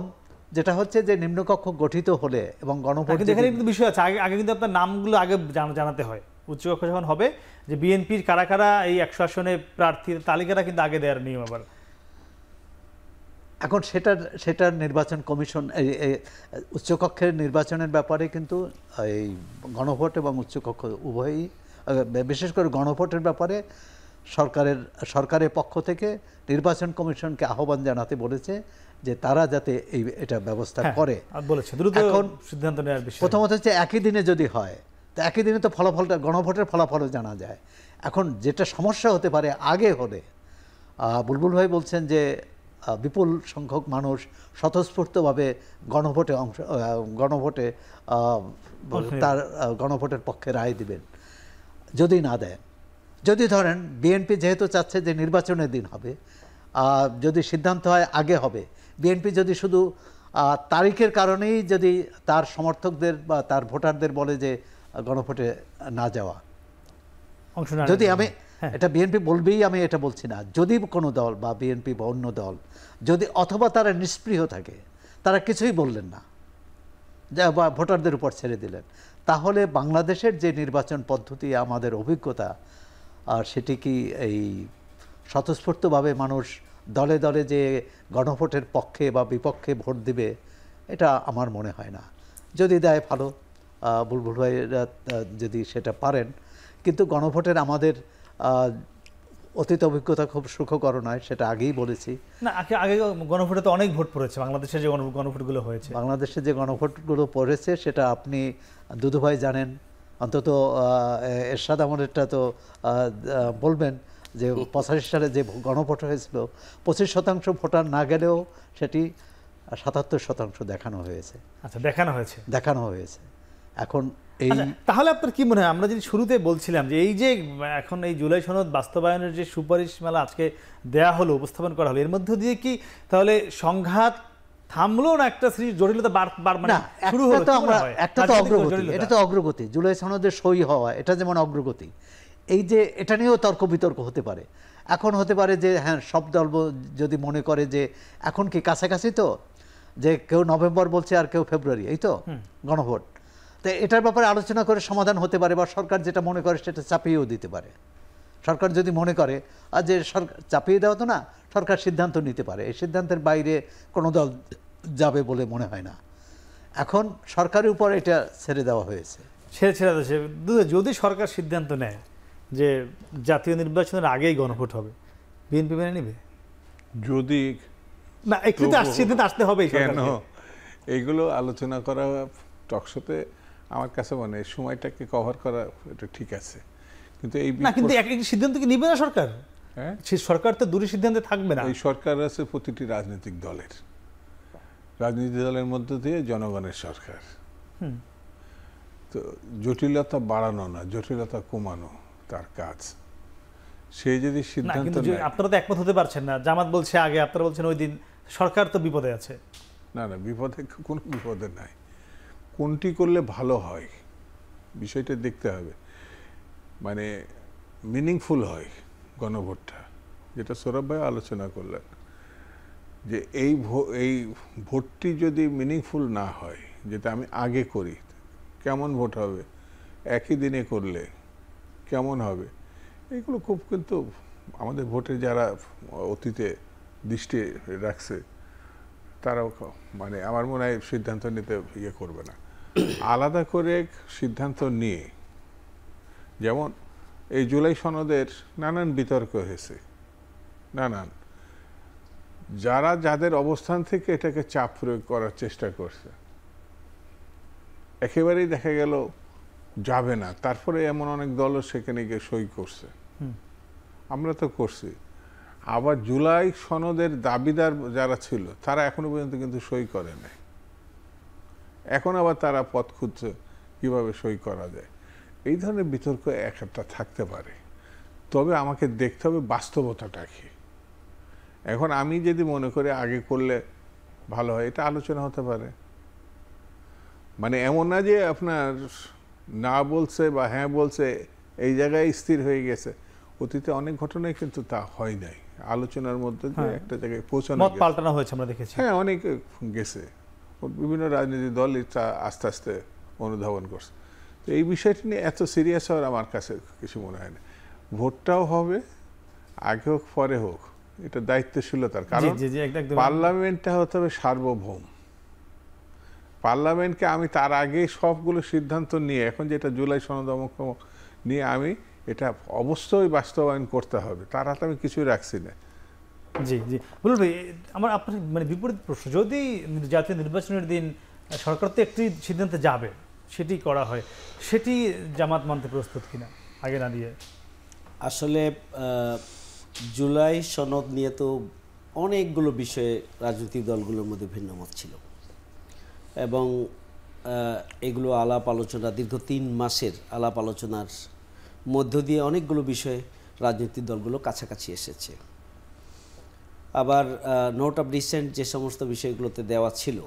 Speaker 4: যেটা হচ্ছে যে নিম্নকক্ষ গঠিত হলে এবং গণভোট,
Speaker 1: এখানে কিন্তু বিষয় আছে, আগে কিন্তু আপনার নামগুলো আগে জানাতে হয়। উচ্চকক্ষ যখন হবে, যে বিএনপির কারা কারা এই 100 আসনে প্রার্থীর তালিকাটা কিন্তু আগে দেওয়ার নিয়ম। আবার
Speaker 4: এখন সেটার নির্বাচন কমিশন, উচ্চকক্ষের নির্বাচনের ব্যাপারে কিন্তু এই গণভোট এবং উচ্চকক্ষ উভয়ই, বিশেষ করে গণভোটের ব্যাপারে সরকারের পক্ষ থেকে নির্বাচন কমিশনকে আহ্বান জানাতে বলেছে যে তারা যাতে এটা ব্যবস্থা করে
Speaker 1: বলেছে, দ্রুত এখন সিদ্ধান্ত নেওয়ার বিষয়।
Speaker 4: প্রথমত হচ্ছে একই দিনে যদি হয়, তো একই দিনে তো ফলাফলটা, গণভোটের ফলাফলও জানা যায়। এখন যেটা সমস্যা হতে পারে আগে হলে, বুলবুল ভাই বলছেন যে বিপুল সংখ্যক মানুষ স্বতঃস্ফূর্তভাবে গণভোটের পক্ষে রায় দিবেন। যদি না দেয়, যদি ধরেন বিএনপি যেহেতু চাচ্ছে যে নির্বাচনের দিন হবে, যদি সিদ্ধান্ত হয় আগে হবে, বিএনপি যদি শুধু তারিখের কারণেই যদি তার সমর্থকদের বা তার ভোটারদের বলে যে গণভোটে না যাওয়া, যদি আমি এটা বিএনপি বলবেই, আমি এটা বলছি না, যদি কোনো দল বা বিএনপি বা অন্য দল যদি অথবা তারা নিষ্পৃহ থাকে, তারা কিছুই বললেন না বা ভোটারদের উপর ছেড়ে দিলেন, তাহলে বাংলাদেশের যে নির্বাচন পদ্ধতি, আমাদের অভিজ্ঞতা, আর সেটি কি এই স্বতঃস্ফূর্তভাবে মানুষ দলে দলে যে গণভোটের পক্ষে বা বিপক্ষে ভোট দিবে, এটা আমার মনে হয় না। যদি দেয় ভালো, বুলবুল ভাইরা যদি সেটা পারেন, কিন্তু গণভোটের আমাদের অতীত অভিজ্ঞতা খুব সুখকর নয়, সেটা আগেই বলেছি।
Speaker 1: না, আগে গণভোটে তো অনেক ভোট পড়েছে, বাংলাদেশে যে গণভোটগুলো হয়েছে,
Speaker 4: বাংলাদেশে যে গণভোটগুলো পড়েছে সেটা আপনি দুদুভাই জানেন, অন্তত এরশাদ আমলেরটা তো বলবেন যে 85 সালে যে গণভোট হয়েছিল 25% ভোটার না গেলেও সেটি 77% দেখানো হয়েছে।
Speaker 1: আচ্ছা, দেখানো হয়েছে।
Speaker 4: এখন এই
Speaker 1: তাহলে আপনার কি মনে হয়, আমরা যদি শুরুতে বলছিলাম যে এই যে এখন এই জুলাই সনদ বাস্তবায়নের যে সুপারিশ মেলা আজকে দেয়া হলো, উপস্থাপন করা হলো, এর মধ্য দিয়ে কি তাহলে সংঘাত থামলো না একটা জটিলতা শুরু হলো?
Speaker 4: একটা তো অগ্রগতি, এটা তো অগ্রগতি। জুলাই সনদের সই হওয়া এটা যেমন অগ্রগতি, এই যে এটা নিয়েও তর্ক বিতর্ক হতে পারে। এখন হতে পারে যে হ্যাঁ, সব দল যদি মনে করে যে এখন কি কাছাকাছি, তো যে কেউ নভেম্বর বলছে আর কেউ ফেব্রুয়ারি, এই তো গণভোট, তো এটার ব্যাপারে আলোচনা করে সমাধান হতে পারে, বা সরকার যেটা মনে করে সেটা চাপিয়েও দিতে পারে। সরকার যদি মনে করে আর যে সরকার চাপিয়ে দেওয়া তো না, সরকার সিদ্ধান্ত নিতে পারে, এই সিদ্ধান্তের বাইরে কোনো দল যাবে বলে মনে হয় না। এখন সরকারের উপর এটা ছেড়ে দেওয়া হয়েছে।
Speaker 1: যদি সরকার সিদ্ধান্ত নেয় যে জাতীয় নির্বাচনের আগেই গণভোট হবে, বিএনপি মেনে নেবে?
Speaker 2: যদি
Speaker 1: না, একটু সিদ্ধান্ত আসতে হবে।
Speaker 2: কেন এইগুলো আলোচনা করা টকশোতে আমার কাছে মনে হয় সময়টাকে কভার করা এটা ঠিক আছে, কিন্তু এই
Speaker 1: না, কিন্তু এক সিদ্ধান্ত কি নিবে না সরকার? হ্যাঁ, সরকার তো দুটি সিদ্ধান্তে থাকবে না।
Speaker 2: এই সরকার আছে প্রতিটি রাজনৈতিক দলের মধ্য দিয়ে জনগণের সরকার। তো জটিলতা বাড়ানো না, জটিলতা কমানো তার কাজ। সে যদি সিদ্ধান্ত নেয়,
Speaker 1: আপনারা তো একমত হতে পারছেন না। জামাত বলছে আগে, আপনারা বলছেন ওই দিন। সরকার তো বিপদে আছে।
Speaker 2: না, কোনো বিপদে নাই। কোনটি করলে ভালো হয় বিষয়টা দেখতে হবে, মানে মিনিংফুল হয় গণভোটটা, যেটা সৌরভ ভাই আলোচনা করলেন, যে এই ভোটটি যদি মিনিংফুল না হয়, যেটা আমি আগে করি, কেমন ভোট হবে, একই দিনে করলে কেমন হবে, এগুলো খুব, কিন্তু আমাদের ভোটে যারা অতীতে দৃষ্টি রাখছে তারাও মানে আমার মনে হয় সিদ্ধান্ত নিতে করবে না। আলাদা করে সিদ্ধান্ত নিয়ে, যেমন এই জুলাই সনদের নানান বিতর্ক হয়েছে, যাদের অবস্থান থেকে এটাকে চাপ প্রয়োগ করার চেষ্টা করছে, একেবারেই দেখা গেল যাবে না, তারপরে এমন অনেক দলও সেখানে গিয়ে সই করছে, আমরা তো করছি। আবার জুলাই সনদের দাবিদার যারা ছিল তারা এখনো পর্যন্ত কিন্তু সই করে নাই, এখন আবার তারা পথ খুঁজছে কিভাবে সই করা যায়। এই ধরনের বিতর্ক একটা থাকতে পারে, তবে আমাকে দেখতে হবে বাস্তবতাটা কি। এখন আমি যদি মনে করি আগে করলে ভালো হয়, এটা আলোচনা হতে পারে। মানে এমন না যে আপনার না বলছে বা হ্যাঁ বলছে এই জায়গায় স্থির হয়ে গেছে। অতীতে অনেক ঘটনায় কিন্তু তা হয় নাই, আলোচনার মধ্যে দিয়ে একটা জায়গায় পৌঁছানো,
Speaker 1: মত পাল্টানো হয়েছে, আমরা দেখেছি।
Speaker 2: হ্যাঁ, অনেক গেছে, বিভিন্ন রাজনৈতিক দল এটা আস্তে আস্তে অনুধাবন করছে। তো এই বিষয়টি নিয়ে এত সিরিয়াস হওয়ার আমার কাছে কিছু মনে হয় না। ভোটটাও হবে, আগে হোক পরে হোক, এটা দায়িত্বশীলতার, কারণ পার্লামেন্টটা হতে হবে সার্বভৌম। পার্লামেন্টকে আমি তার আগে সবগুলো সিদ্ধান্ত নিয়ে, এখন যেটা জুলাই সনদ নিয়ে আমি এটা অবশ্যই বাস্তবায়ন করতে হবে, তার হাতে আমি কিছুই রাখছি না।
Speaker 1: জি জি, বলুন ভাই, আমার আপনার মানে বিপরীত প্রশ্ন, যদি জাতীয় নির্বাচনের দিন সরকার তো একটি সিদ্ধান্তে যাবে, সেটি করা হয়, সেটি জামাত মানতে প্রস্তুত কিনা আগে না দিয়ে?
Speaker 3: আসলে জুলাই সনদ নিয়ে তো অনেকগুলো বিষয়ে রাজনৈতিক দলগুলোর মধ্যে ভিন্নমত ছিল, এবং এগুলো আলাপ আলোচনা, দীর্ঘ 3 মাসের আলাপ আলোচনার মধ্য দিয়ে অনেকগুলো বিষয়ে রাজনৈতিক দলগুলো কাছাকাছি এসেছে। আবার নোট অফ ডিসেন্ট যে সমস্ত বিষয়গুলোতে দেওয়া ছিল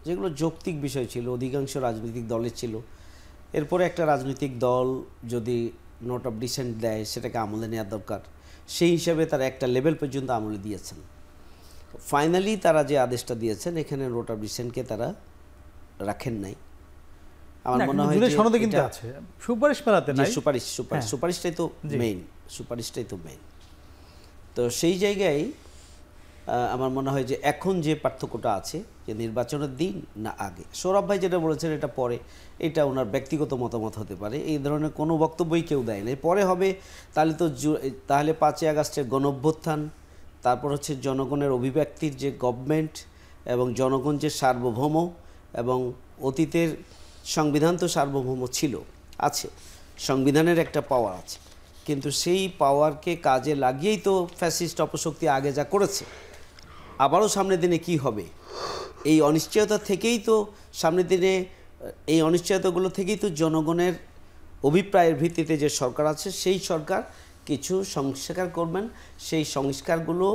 Speaker 3: যেগুলো যৌক্তিক বিষয় ছিল, অধিকাংশ রাজনৈতিক দলের ছিল। এরপরে একটা রাজনৈতিক দল যদি নোট অফ ডিসেন্ট দেয় সেটাকে আমলে নেওয়া দরকার, সেই হিসাবে তারা একটা লেভেল পর্যন্ত আমলে দিয়েছেন। ফাইনালি তারা যে আদেশটা দিয়েছেন এখানে নোট অফ ডিসেন্টকে তারা রাখেন নাই। আমার মনে হয়
Speaker 1: সনদে কিন্তু আছে সুপারিশ মেলাতে নাই,
Speaker 3: সুপারিশটাই তো মেইন, তো সেই জায়গায় আমার মনে হয় যে এখন যে পার্থক্যটা আছে যে নির্বাচনের দিন না আগে। সৌরভ ভাই যেটা বলেছেন এটা পরে, এটা ওনার ব্যক্তিগত মতামত হতে পারে, এই ধরনের কোনো বক্তব্যই কেউ দেয় নাই। পরে হবে তাহলে 5ই আগস্টের গণঅভ্যুত্থান, তারপর হচ্ছে জনগণের অভিব্যক্তির যে গভর্নমেন্ট এবং জনগণ যে সার্বভৌম, এবং অতীতের সংবিধান তো সার্বভৌম ছিল, আছে, সংবিধানের একটা পাওয়ার আছে, কিন্তু সেই পাওয়ারকে কাজে লাগিয়েই তো ফ্যাসিস্ট অপশক্তি আগে যা করেছে। আবারও সামনের দিনে কি হবে এই অনিশ্চয়তা থেকেই তো, সামনের দিনে এই অনিশ্চয়তাগুলো থেকেই তো জনগণের অভিপ্রায়ের ভিত্তিতে যে সরকার আছে সেই সরকার কিছু সংস্কার করবেন। সেই সংস্কারগুলো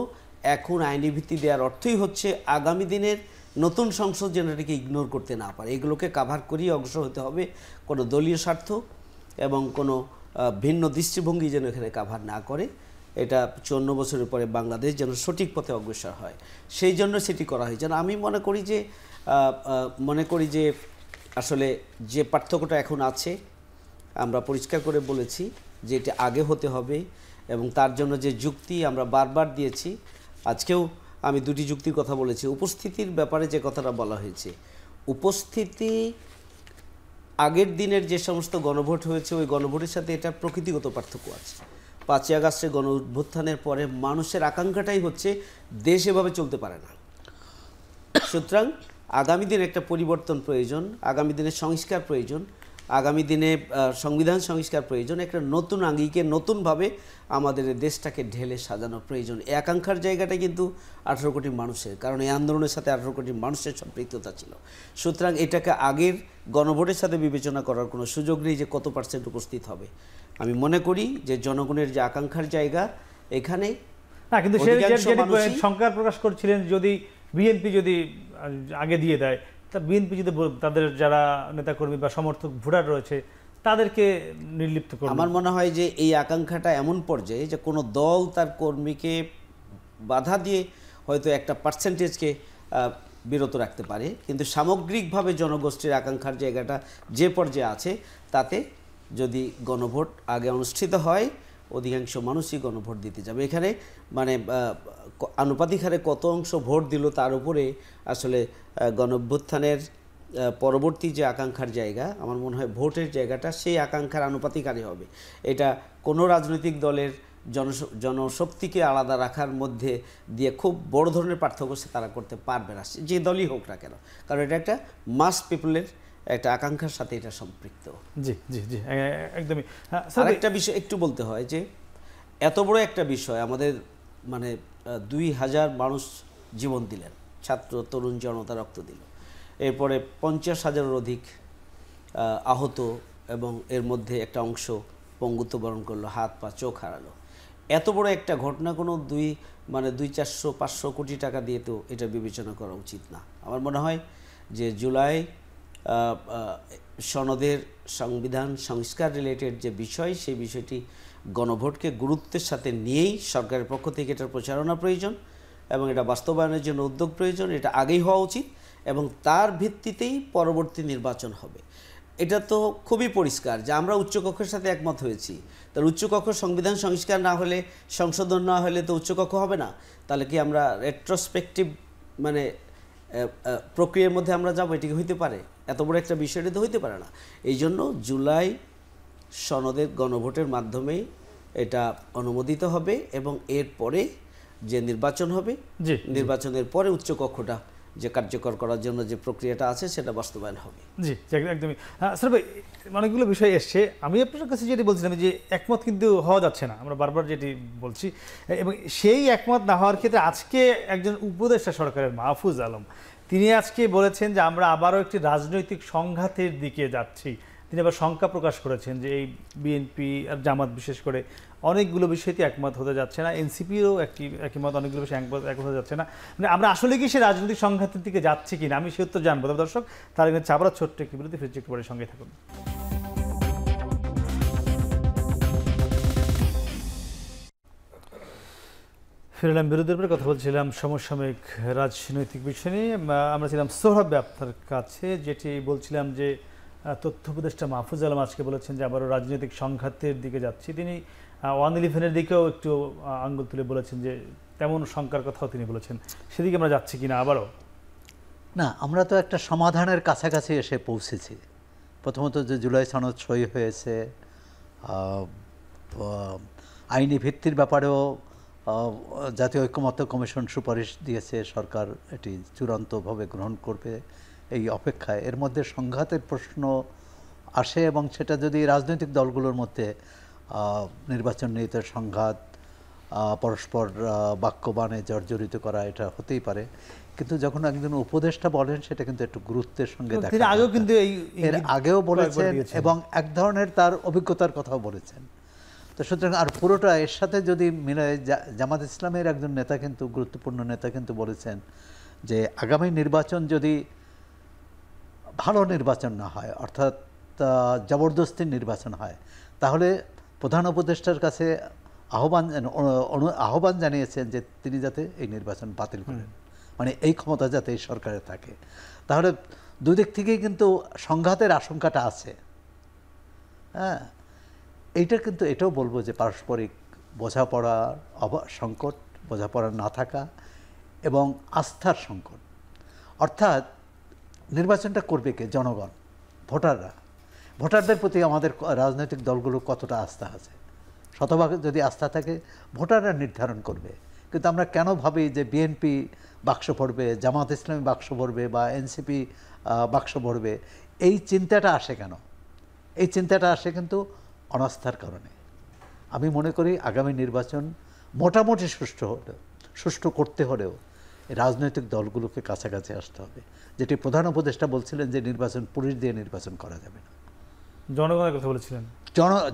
Speaker 3: এখন আইনি ভিত্তি দেওয়ার অর্থই হচ্ছে আগামী দিনের নতুন সংসদ যেন এটাকে ইগনোর করতে না পারে, এগুলোকে কাভার করিয়ে অগ্রসর হতে হবে। কোনো দলীয় স্বার্থ এবং কোনো ভিন্ন দৃষ্টিভঙ্গি যেন এখানে কাভার না করে, এটা 54 বছরের পরে বাংলাদেশ যেন সঠিক পথে অগ্রসর হয়, সেই জন্য সেটি করা হয়েছে। আমি মনে করি যে আসলে যে পার্থক্যটা এখন আছে আমরা পরিষ্কার করে বলেছি যে এটা আগে হতে হবে, এবং তার জন্য যে যুক্তি আমরা বারবার দিয়েছি, আজকেও আমি 2টি যুক্তির কথা বলেছি। উপস্থিতির ব্যাপারে যে কথাটা বলা হয়েছে, উপস্থিতি আগের দিনের যে সমস্ত গণভোট হয়েছে ওই গণভোটের সাথে এটা প্রকৃতিগত পার্থক্য আছে। 5ই আগস্টের গণ অভ্যুত্থানের পরে মানুষের আকাঙ্ক্ষাটাই হচ্ছে দেশ এভাবে চলতে পারে না, সুতরাং আগামী দিনে একটা পরিবর্তন প্রয়োজন, আগামী দিনে সংস্কার প্রয়োজন, আগামী দিনে সংবিধান সংস্কার প্রয়োজন, একটা নতুন আঙ্গিকে নতুনভাবে আমাদের দেশটাকে ঢেলে সাজানো প্রয়োজন। এই আকাঙ্ক্ষার জায়গাটা কিন্তু 18 কোটি মানুষের, কারণ এই আন্দোলনের সাথে 18 কোটি মানুষের সম্পৃক্ততা ছিল। সুতরাং এটাকে আগের গণভোটের সাথে বিবেচনা করার কোনো সুযোগ নেই যে কত পার্সেন্ট উপস্থিত হবে। আমি মনে করি যে জনগণের যে আকাঙ্ক্ষার জায়গা এখানে
Speaker 1: না, কিন্তু শঙ্কা প্রকাশ করছিলেন যদি বিএনপি যদি আগে দিয়ে দেয়, তা বিএনপি যদি তাদের যারা নেতাকর্মী বা সমর্থক ভোটার রয়েছে তাদেরকে নির্লিপ্ত করবে।
Speaker 3: আমার মনে হয় যে এই আকাঙ্ক্ষাটা এমন পর্যায়ে যে কোনো দল তার কর্মীকে বাধা দিয়ে হয়তো একটা পার্সেন্টেজকে বিরত রাখতে পারে, কিন্তু সামগ্রিকভাবে জনগোষ্ঠীর আকাঙ্ক্ষার জায়গাটা যে পর্যায়ে আছে তাতে যদি গণভোট আগে অনুষ্ঠিত হয় অধিকাংশ মানুষই গণভোট দিতে যাবে। এখানে মানে আনুপাতিক হারে কত অংশ ভোট দিল তার উপরে আসলে গণঅভ্যুত্থানের পরবর্তী যে আকাঙ্ক্ষার জায়গা, আমার মনে হয় ভোটের জায়গাটা সেই আকাঙ্ক্ষার আনুপাতিক হারে হবে। এটা কোনো রাজনৈতিক দলের জনশক্তিকে আলাদা রাখার মধ্যে দিয়ে খুব বড় ধরনের পার্থক্য সে তারা করতে পারবে না, যে দলই হোক না কেন, কারণ এটা একটা মাস পিপলের একটা আকাঙ্ক্ষার সাথে এটা সম্পৃক্ত।
Speaker 1: জি জি জি একদমই।
Speaker 3: আরেকটা বিষয় একটু বলতে হয় যে এত বড় একটা বিষয় আমাদের মানে 2000 মানুষ জীবন দিলেন, ছাত্র তরুণ জনতা রক্ত দিল, এরপরে 50,000-এর অধিক আহত, এবং এর মধ্যে একটা অংশ পঙ্গুত্ব বরণ করলো, হাত পা চোখ হারালো। এত বড় একটা ঘটনা কোনো 200-400-500 কোটি টাকা দিয়ে তো এটা বিবেচনা করা উচিত না। আমার মনে হয় যে জুলাই সনদের সংবিধান সংস্কার রিলেটেড যে বিষয়, সেই বিষয়টি গণভোটকে গুরুত্বের সাথে নিয়েই সরকারের পক্ষ থেকে এটার প্রচারণা প্রয়োজন, এবং এটা বাস্তবায়নের জন্য উদ্যোগ প্রয়োজন। এটা আগেই হওয়া উচিত, এবং তার ভিত্তিতেই পরবর্তী নির্বাচন হবে। এটা তো খুবই পরিষ্কার যে আমরা উচ্চকক্ষের সাথে একমত হয়েছি। তার উচ্চকক্ষ সংবিধান সংস্কার না হলে, সংশোধন না হলে তো উচ্চকক্ষ হবে না। তাহলে কি আমরা রেট্রোস্পেক্টিভ মানে প্রক্রিয়ার মধ্যে আমরা যাবো? এটি হইতে পারে? এত বড় একটা বিষয়টি তো হইতে পারে না। এই জন্য জুলাই সনদের গণভোটের মাধ্যমেই এটা অনুমোদিত হবে, এবং এরপরে যে নির্বাচন হবে, নির্বাচনের পরে উচ্চকক্ষটা যে কার্যকর করার জন্য যে প্রক্রিয়াটা আছে সেটা বাস্তবায়ন হবে।
Speaker 1: জি একদমই। স্যার ভাই, অনেকগুলো বিষয় এসছে, আমি আপনার কাছে যেটি বলছিলাম যে একমত কিন্তু হওয়া যাচ্ছে না, আমরা বারবার যেটি বলছি, এবং সেই একমত না হওয়ার ক্ষেত্রে আজকে একজন উপদেষ্টা সরকারের মাহফুজ আলম তিনি আজকে বলেছেন যে আমরা আবারও একটি রাজনৈতিক সংঘাতের দিকে যাচ্ছি। তিনি আবার শঙ্কা প্রকাশ করেছেন যে এই বিএনপি আর জামাত বিশেষ করে অনেকগুলো বিষয়তে একমত হতে যাচ্ছে না, এনসিপিরও একই মত, অনেকগুলো বিষয় একমত হতে যাচ্ছে না। মানে আমরা আসলে কি সে রাজনৈতিক সংঘাতের দিকে যাচ্ছি কিনা আমি সে উত্তর জানবো। তবে দর্শক তার আগে আবার ছোট্ট একটি বিরতি, ফিরছি একটু পরে, সঙ্গে থাকুন। ফিরলাম বিরোধীর পরে, কথা বলছিলাম সমসাময়িক রাজনৈতিক বিষয় নিয়ে। আমরা ছিলাম সোহরাব আপনার কাছে, যেটি বলছিলাম যে তথ্য উপদেষ্টা মাহফুজ আলম আজকে বলেছেন যে আবারও রাজনৈতিক সংঘাতের দিকে যাচ্ছি। তিনি 111-এর দিকেও একটু আঙ্গুল তুলে বলেছেন যে তেমন শঙ্কার কথাও তিনি বলেছেন, সেদিকে আমরা যাচ্ছি কিনা আবারও।
Speaker 4: না, আমরা তো একটা সমাধানের কাছাকাছি এসে পৌঁছেছি। প্রথমত যে জুলাই সনদ সই হয়েছে, আইনি ভিত্তির ব্যাপারেও জাতীয় ঐকমত্য কমিশন সুপারিশ দিয়েছে, সরকার এটি চূড়ান্তভাবে গ্রহণ করবে এই অপেক্ষায়। এর মধ্যে সংঘাতের প্রশ্ন আসে এবং সেটা যদি রাজনৈতিক দলগুলোর মধ্যে নির্বাচন নিয়ে সংঘাত, পরস্পর বাক্যবাণে জর্জরিত করা, এটা হতেই পারে। কিন্তু যখন একজন উপদেষ্টা বলেন সেটা কিন্তু একটু গুরুত্বের সঙ্গে দেখা, এর আগেও বলেছেন এবং এক ধরনের তার অভিজ্ঞতার কথাও বলেছেন। তো সুতরাং আর পুরোটা এর সাথে যদি মিলে, জামাত ইসলামের একজন নেতা কিন্তু, গুরুত্বপূর্ণ নেতা কিন্তু বলেছেন যে আগামী নির্বাচন যদি ভালো নির্বাচন না হয়, অর্থাৎ জবরদস্তির নির্বাচন হয়, তাহলে প্রধান উপদেষ্টার কাছে আহ্বান জানিয়েছেন যে তিনি যাতে এই নির্বাচন বাতিল করেন, মানে এই ক্ষমতা যাতে এই সরকারে থাকে। তাহলে দুদিক থেকেই কিন্তু সংঘাতের আশঙ্কাটা আছে। হ্যাঁ, এইটা কিন্তু এটাও বলবো যে পারস্পরিক বোঝাপড়ার সংকট, বোঝাপড়া না থাকা এবং আস্থার সংকট। অর্থাৎ নির্বাচনটা করবে কে? জনগণ, ভোটাররা। ভোটারদের প্রতি আমাদের রাজনৈতিক দলগুলো কতটা আস্থা আছে? শতভাগ যদি আস্থা থাকে ভোটাররা নির্ধারণ করবে। কিন্তু আমরা কেন ভাবি যে বিএনপি বাক্স ভরবে, জামাত ইসলামী বাক্স ভরবে বা এনসিপি বাক্স ভরবে? এই চিন্তাটা আসে কেন? এই চিন্তাটা আসে কিন্তু অনাস্থার কারণে। আমি মনে করি আগামী নির্বাচন মোটামুটি সুষ্ঠু করতে হলেও রাজনৈতিক দলগুলোকে কাছাকাছি আসতে হবে। যেটি প্রধান উপদেষ্টা বলছিলেন যে নির্বাচন পুলিশ দিয়ে নির্বাচন করা যাবে না,
Speaker 1: জনগণের কথা বলেছিলেন,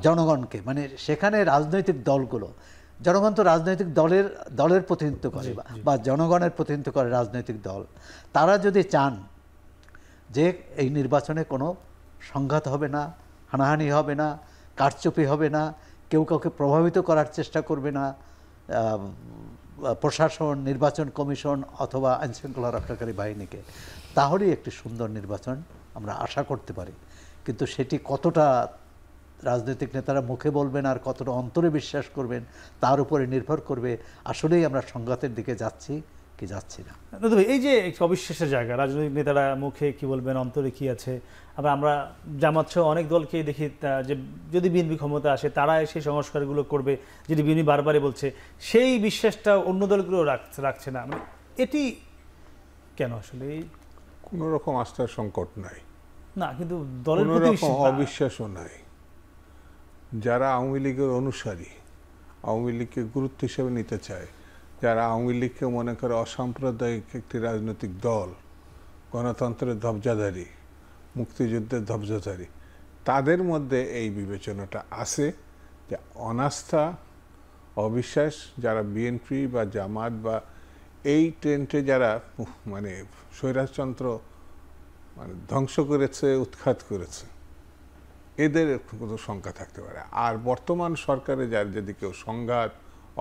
Speaker 4: জনগণকে, মানে সেখানে রাজনৈতিক দলগুলো, জনগণ তো রাজনৈতিক দলের প্রতিনিধিত্ব করে বা জনগণের প্রতিনিধিত্ব করে রাজনৈতিক দল। তারা যদি চান যে এই নির্বাচনে কোনো সংঘাত হবে না, হানাহানি হবে না, কারচুপি হবে না, কেউ কাউকে প্রভাবিত করার চেষ্টা করবে না, প্রশাসন, নির্বাচন কমিশন অথবা আইনশৃঙ্খলা রক্ষাকারী বাহিনীকে, তাহলেই একটি সুন্দর নির্বাচন আমরা আশা করতে পারি। কিন্তু সেটি কতটা রাজনৈতিক নেতারা মুখে বলবেন আর কতটা অন্তরে বিশ্বাস করবেন তার উপরে নির্ভর করবে আসলেই আমরা সংঘাতের দিকে যাচ্ছি কি যাচ্ছি না।
Speaker 1: এই যে অবিশ্বাসের জায়গা, রাজনৈতিক নেতারা মুখে কি বলবেন, অন্তরে কি আছে। আবার আমরা জামাত সহ অনেক দলকেই দেখি যে যদি বিএনপি ক্ষমতা আসে তারা সেই সংস্কারগুলো করবে, যেটি বিএনপি বারবারই বলছে, সেই বিশ্বাসটা অন্য দলগুলো রাখছে না। মানে এটি কেন? আসলে
Speaker 2: কোনো রকম আস্থার সংকট নাই
Speaker 1: না, কিন্তু দলের
Speaker 2: অবিশ্বাসও নাই। যারা আওয়ামী লীগের অনুসারী, আওয়ামী লীগকে গুরুত্ব হিসেবে নিতে চায়, যারা আওয়ামী লীগকে মনে করে অসাম্প্রদায়িক একটি রাজনৈতিক দল, গণতন্ত্রের ধ্বজাধারী, মুক্তিযুদ্ধের ধ্বজাধারী, তাদের মধ্যে এই বিবেচনাটা আছে যে অনাস্থা, অবিশ্বাস, যারা বিএনপি বা জামাত বা এই ট্রেন্ডে যারা মানে স্বৈরাজতন্ত্র মানে ধ্বংস করেছে, উৎখাত করেছে, এদের কোনো শঙ্কা থাকতে পারে। আর বর্তমান সরকারে যার যদি কেউ সংঘাত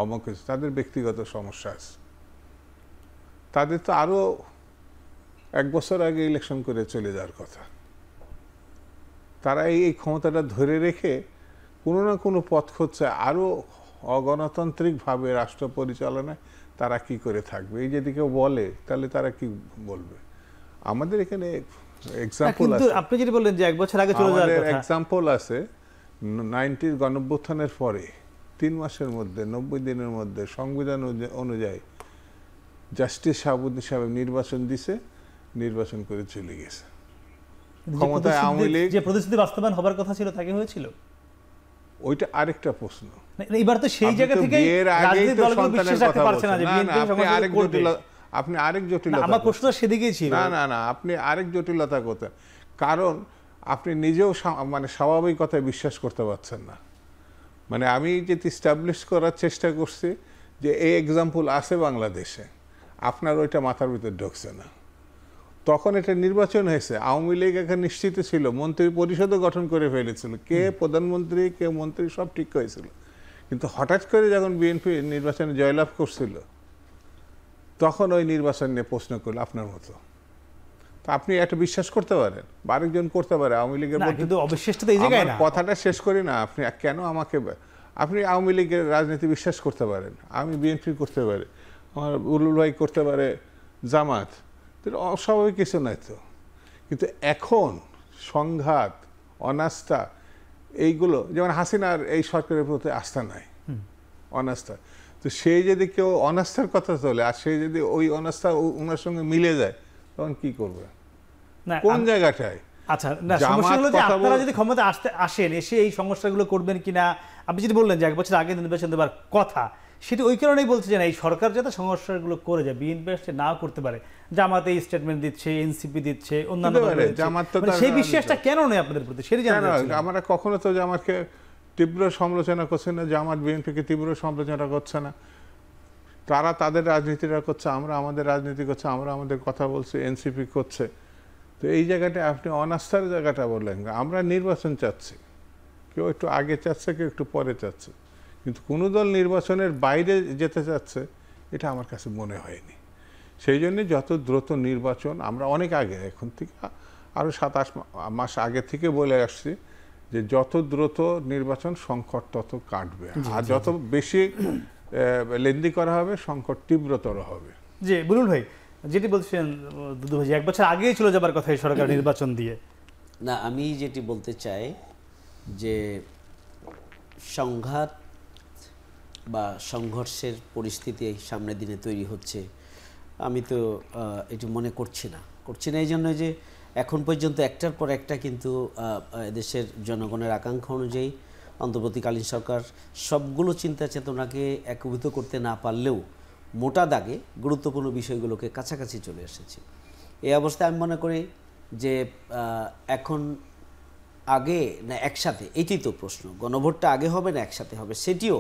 Speaker 2: অমুক, তাদের ব্যক্তিগত সমস্যা আছে। তাদের তো আরও 1 বছর আগে ইলেকশন করে চলে যাওয়ার কথা। তারা এই ক্ষমতাটা ধরে রেখে কোনো না কোনো পথ খুঁজছে আরও অগণতান্ত্রিকভাবে রাষ্ট্র পরিচালনায় তারা কি করে থাকবে। এই যদি কেউ বলে তাহলে তারা কি বলবে? আমাদের এখানে এক্সাম্পল আছে,
Speaker 1: আপনি যেটা বললেন যে 1 বছর আগে চলে যাওয়ার কথা,
Speaker 2: এক্সাম্পল আছে 90-র গণঅভ্যুত্থানের পরে 3 মাসের মধ্যে, 90 দিনের মধ্যে সংবিধান অনুযায়ী জাস্টিস শাহাবুদ্দিন সাহেব নির্বাচন দিছে, নির্বাচন করে চলে গেছে। ক্ষমতায় আওয়ামী লীগ
Speaker 1: যে প্রতিশ্রুতি বাস্তবায়ন হবার কথা ছিল তাকে হয়েছিল,
Speaker 2: ওইটা আরেকটা প্রশ্ন।
Speaker 1: এবার তো সেই জায়গা থেকে রাজনৈতিক দলগুলো বিশ্বাস রাখতে পারছে না যে বিএনপি সংস্কার করবে।
Speaker 2: আপনি আরেক জটিলতা,
Speaker 1: আমার প্রশ্ন সেদিকেই ছিল।
Speaker 2: না, আপনি আরেক জটিলতা করতে, কারণ আপনি নিজেও মানে স্বাভাবিকতায় বিশ্বাস করতে পারছেন না। মানে আমি যেটি স্টাবলিশ করার চেষ্টা করছি যে এই এক্সাম্পল আছে বাংলাদেশে, আপনার ওইটা মাথার ভিতর ঢুকছে না। তখন এটা নির্বাচন হয়েছে, আওয়ামী লীগ এখানে নিশ্চিত ছিল, মন্ত্রী পরিষদও গঠন করে ফেলেছিল, কে প্রধানমন্ত্রী কে মন্ত্রী সব ঠিক হয়েছিল। কিন্তু হঠাৎ করে যখন বিএনপি নির্বাচনে জয়লাভ করছিল তখন ওই নির্বাচন নিয়ে প্রশ্ন করলো আপনার মতো। তো আপনি এটা বিশ্বাস করতে পারেন বা আরেকজন করতে পারে আওয়ামী লীগের?
Speaker 1: কিন্তু অবিশ্বাসটা তো এই জায়গায় না।
Speaker 2: কথাটা শেষ করি না, আপনি কেন আমাকে, আপনি আওয়ামী লীগের রাজনীতি বিশ্বাস করতে পারেন, আমি বিএনপি করতে পারি, আমার উলুল ভাই করতে পারে জামাত, অস্বাভাবিক কিছু নাই তো। কিন্তু এখন সংঘাত, অনাস্থা, এইগুলো যেমন হাসিনার এই সরকারের প্রতি আস্থা নাই, অনাস্থা। তো সেই যদি কেউ অনাস্থার কথা তোলে আর সেই যদি ওই অনাস্থা ওনার সঙ্গে মিলে যায় তখন কি করবে, কোন জায়গাটায়?
Speaker 1: আচ্ছা, না সমস্যা হলো যে আপনারা যদি ক্ষমতা আসেন, এসে এই সমস্যাগুলো করবেন কিনা, আপনি যদি বললেন যে 1 বছর আগে নির্বাচন দেবার কথা, সেটি ওই কারণেই বলছে যে না, এই সরকার যাতে সমস্যাগুলো করে যায়, বিএনপি নাও করতে পারে, জামাতে এই স্টেটমেন্ট দিচ্ছে, এনসিপি দিচ্ছে, অন্যান্য সেই বিশ্বাসটা কেন নেই আপনাদের প্রতি সেটি জানা যাচ্ছে না।
Speaker 2: আমরা কখনো তো জামাতকে তীব্র সমালোচনা করছে না, জামাত বিএনপিকে তীব্র সমালোচনা করছে না, তারা তাদের রাজনীতিটা করছে, আমরা আমাদের রাজনীতি করছে, আমরা আমাদের কথা বলছি, এনসিপি করছে। তো এই জায়গাটা আপনি অনাস্থার জায়গাটা বললেন, আমরা নির্বাচন চাচ্ছি, কেউ একটু আগে চাচ্ছে, কেউ একটু পরে চাচ্ছে, কিন্তু কোনো দল নির্বাচনের বাইরে যেতে চাচ্ছে এটা আমার কাছে মনে হয়নি। সেই জন্য যত দ্রুত নির্বাচন, আমরা অনেক আগে, এখন থেকে আরও 7-8 মাস আগে থেকে বলে আসছি যে যত দ্রুত নির্বাচন সংকট তত কাটবে, আর যত বেশি লেন্দি করা হবে সংকট তীব্রতর হবে।
Speaker 1: জি বুলুল ভাই, যেটি বলছেন দুদু ভাই 1 বছর আগেই চলে যাবার কথা এই সরকার নির্বাচন দিয়ে।
Speaker 3: না, আমি যেটি বলতে চাই যে সংঘাত বা সংঘর্ষের পরিস্থিতি সামনের দিনে তৈরি হচ্ছে, আমি তো এটি মনে করছি না এই জন্য যে এখন পর্যন্ত একটার পর একটা কিন্তু দেশের জনগণের আকাঙ্ক্ষা অনুযায়ী অন্তর্বর্তীকালীন সরকার সবগুলো চিন্তা চেতনাকে একীভূত করতে না পারলেও মোটা দাগে গুরুত্বপূর্ণ বিষয়গুলোকে কাছাকাছি চলে এসেছে। এই অবস্থায় আমি মনে করি যে এখন আগে না একসাথে, এটি তো প্রশ্ন, গণভোটটা আগে হবে না একসাথে হবে, সেটিও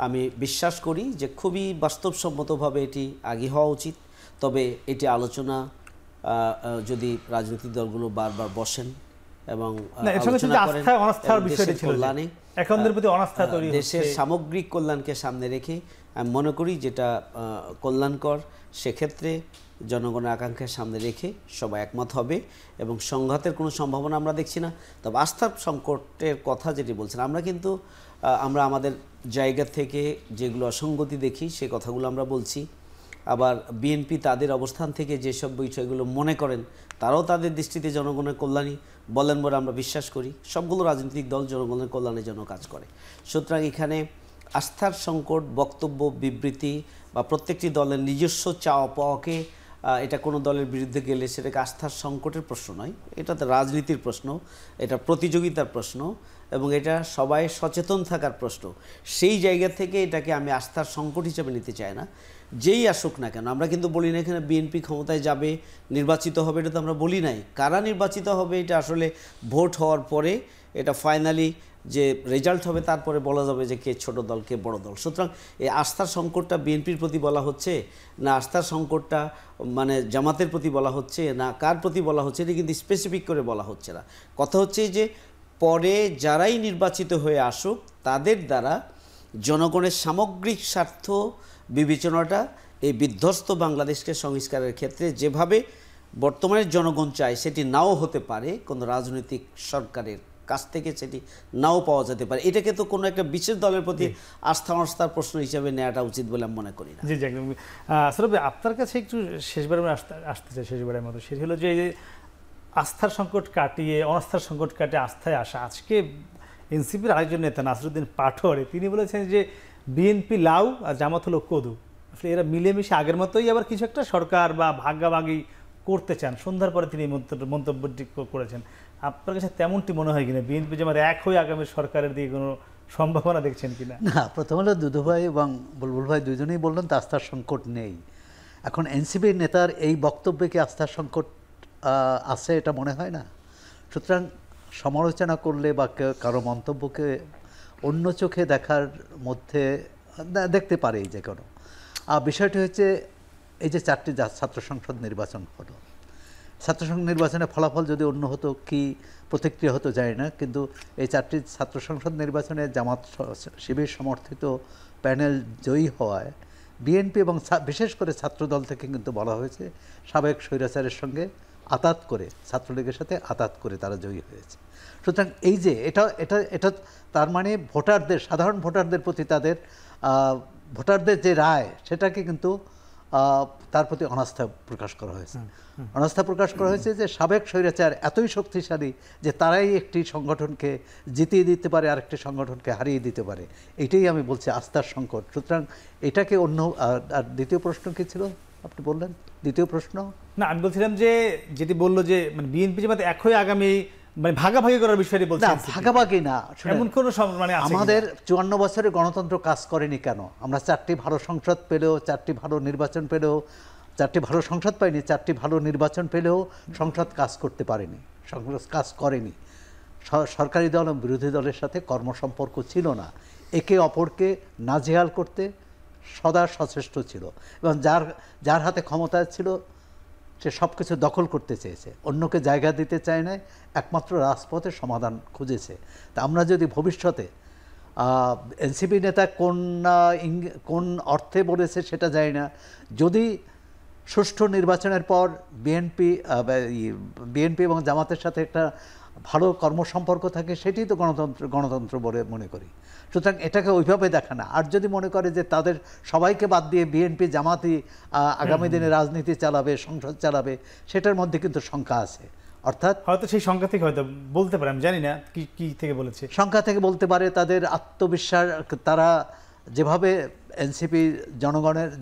Speaker 3: আমি বিশ্বাস করি যে খুবই বাস্তবসম্মতভাবে এটি আগে হওয়া উচিত। তবে এটি আলোচনা যদি রাজনৈতিক দলগুলো বারবার বসেন এবং দেশের সামগ্রিক কল্যাণকে সামনে রেখে আমি মনে করি যেটা কল্যাণকর, সেক্ষেত্রে জনগণের আকাঙ্ক্ষার সামনে রেখে সবাই একমত হবে এবং সংঘাতের কোনো সম্ভাবনা আমরা দেখছি না। তবে আস্থার সংকটের কথা যেটি বলছেন, আমরা কিন্তু আমরা আমাদের জায়গা থেকে যেগুলো অসঙ্গতি দেখি সে কথাগুলো আমরা বলছি, আবার বিএনপি তাদের অবস্থান থেকে যেসব বিষয়গুলো মনে করেন তারাও তাদের দৃষ্টিতে জনগণের কল্যাণই বলেন বলে আমরা বিশ্বাস করি। সবগুলো রাজনৈতিক দল জনগণের কল্যাণের জন্য কাজ করে, সুতরাং এখানে আস্থার সংকট, বক্তব্য, বিবৃতি বা প্রত্যেকটি দলের নিজস্ব চাওয়া পাওয়াকে এটা কোনো দলের বিরুদ্ধে গেলে সেটাকে আস্থার সংকটের প্রশ্ন নয়, এটা তো রাজনীতির প্রশ্ন, এটা প্রতিযোগিতার প্রশ্ন এবং এটা সবাই সচেতন থাকার প্রশ্ন। সেই জায়গা থেকে এটাকে আমি আস্থার সংকট হিসেবে নিতে চাই না। যেই আসুক না কেন, আমরা কিন্তু বলি না এখানে বিএনপি ক্ষমতায় যাবে, নির্বাচিত হবে, এটা তো আমরা বলি নাই। কারা নির্বাচিত হবে এটা আসলে ভোট হওয়ার পরে, এটা ফাইনালি যে রেজাল্ট হবে তারপরে বলা যাবে যে কে ছোট দল কে বড় দল। সুতরাং এই আস্থার সংকটটা বিএনপির প্রতি বলা হচ্ছে না আস্থার সংকটটা মানে জামাতের প্রতি বলা হচ্ছে না কার প্রতি বলা হচ্ছে, এটা কিন্তু স্পেসিফিক করে বলা হচ্ছে না। কথা হচ্ছে যে পরে যারাই নির্বাচিত হয়ে আসুক তাদের দ্বারা জনগণের সামগ্রিক স্বার্থ বিবেচনাটা এই বিধ্বস্ত বাংলাদেশকে সংস্কারের ক্ষেত্রে যেভাবে বর্তমানে জনগণ চায় সেটি নাও হতে পারে, কোনো রাজনৈতিক সরকারের কাছ থেকে সেটি নাও পাওয়া যেতে পারে। এটাকে তো কোনো একটা বিশেষ দলের প্রতি আস্থা অনাস্থার প্রশ্ন হিসেবে নেওয়াটা উচিত বলে আমি মনে করি না।
Speaker 1: জি জি একদম। সৌরভ, আপনার কাছে একটু শেষবারের আসতে চাই, শেষবারের মতো সেটি হলো যে আস্থার সংকট কাটিয়ে অনাস্থার সংকট কাটিয়ে আস্থায় আসা। আজকে এনসিপির আরেকজন নেতা নাসিরুদ্দিন পাটোয়ারি তিনি বলেছেন যে বিএনপি লাউ আর জামাত হলো কদু, আসলে এরা মিলেমিশে আগের মতোই আবার কিছু একটা সরকার বা ভাগাভাগি করতে চান। সন্ধ্যার পরে তিনি মন্তব্যটি করেছেন। আপনার কাছে তেমনটি মনে হয় কিনা, বিএনপি জামাত এক হয়ে আগামী সরকারের দিকে কোনো সম্ভাবনা দেখছেন কিনা?
Speaker 4: না, প্রথম হলো দুদু ভাই এবং বুলবুল ভাই দুজনেই বললেন তো আস্থার সংকট নেই। এখন এনসিপির নেতার এই বক্তব্যে কি আস্থার সংকট আছে এটা মনে হয় না। সুতরাং সমালোচনা করলে বা কারো মন্তব্যকে অন্য চোখে দেখার মধ্যে দেখতে পারে যে কোনো। বিষয়টি হচ্ছে এই যে 4টি ছাত্র সংসদ নির্বাচন হলো, ছাত্র সংসদ নির্বাচনের ফলাফল যদি অন্য হতো কি প্রতিক্রিয়া হতো জানি না, কিন্তু এই 4টি ছাত্র সংসদ নির্বাচনে জামাত শিবির সমর্থিত প্যানেল জয়ী হওয়ায় বিএনপি এবং বিশেষ করে ছাত্রদল থেকে কিন্তু বলা হয়েছে সাবেক স্বৈরাচারের সঙ্গে আতাত করে, ছাত্রলীগের সাথে আতাত করে তারা জয়ী হয়েছে। সুতরাং এই যে এটা তার মানে ভোটারদের, সাধারণ ভোটারদের প্রতি তাদের ভোটারদের যে রায় সেটাকে কিন্তু তার প্রতি অনাস্থা প্রকাশ করা হয়েছে। অনাস্থা প্রকাশ করা হয়েছে যে সাবেক স্বৈরাচার এতই শক্তিশালী যে তারাই একটি সংগঠনকে জিতিয়ে দিতে পারে, আরেকটি সংগঠনকে হারিয়ে দিতে পারে। এটাই আমি বলছি আস্থার সংকট। সুতরাং এটাকে অন্য আর দ্বিতীয় প্রশ্ন কি ছিল আপনি বললেন? দ্বিতীয় প্রশ্ন
Speaker 1: না, আমি বলছিলাম যে যেটি বললো যে মানে বিএনপি জামাত এক হয়ে আগামী মানে ভাগাভাগি করার বিষয়টি বলছেন।
Speaker 4: না, ভাগাভাগি না,
Speaker 1: এমন কোনো মানে
Speaker 4: আমাদের 54 বছরের গণতন্ত্র কাজ করেনি কেন? আমরা 4টি ভালো সংসদ পেলেও, 4টি ভালো নির্বাচন পেলেও, 4টি ভালো সংসদ পাইনি, 4টি ভালো নির্বাচন পেলেও সংসদ কাজ করতে পারেনি, সংসদ কাজ করেনি। সরকারি দল এবং বিরোধী দলের সাথে কর্মসম্পর্ক ছিল না, একে অপরকে নাজেহাল করতে সদা সচেষ্ট ছিল, এবং যার হাতে ক্ষমতা ছিল সে সব কিছু দখল করতে চেয়েছে, অন্যকে জায়গা দিতে চায় না, একমাত্র রাজপথে সমাধান খুঁজেছে। তা আমরা যদি ভবিষ্যতে এনসিপি নেতা কোন অর্থে বলেছে সেটা জানি না, যদি সুষ্ঠু নির্বাচনের পর বিএনপি এবং জামাতের সাথে একটা ভালো কর্মসম্পর্ক থাকে, সেটাই তো গণতন্ত্র বলে মনে করি। সুতরাং এটাকে ওইভাবে দেখা না। আর যদি মনে করে যে তাদের সবাইকে বাদ দিয়ে বিএনপি জামাতই আগামী দিনে রাজনীতি চালাবে, সংসদ চালাবে, সেটার মধ্যে কিন্তু শঙ্কা আছে। অর্থাৎ
Speaker 1: হয়তো সেই সংখ্যা থেকে হয়তো বলতে পারে, আমি জানি না কি থেকে বলেছে,
Speaker 4: সংখ্যা থেকে বলতে পারে, তাদের আত্মবিশ্বাস, তারা যেভাবে এনসিপি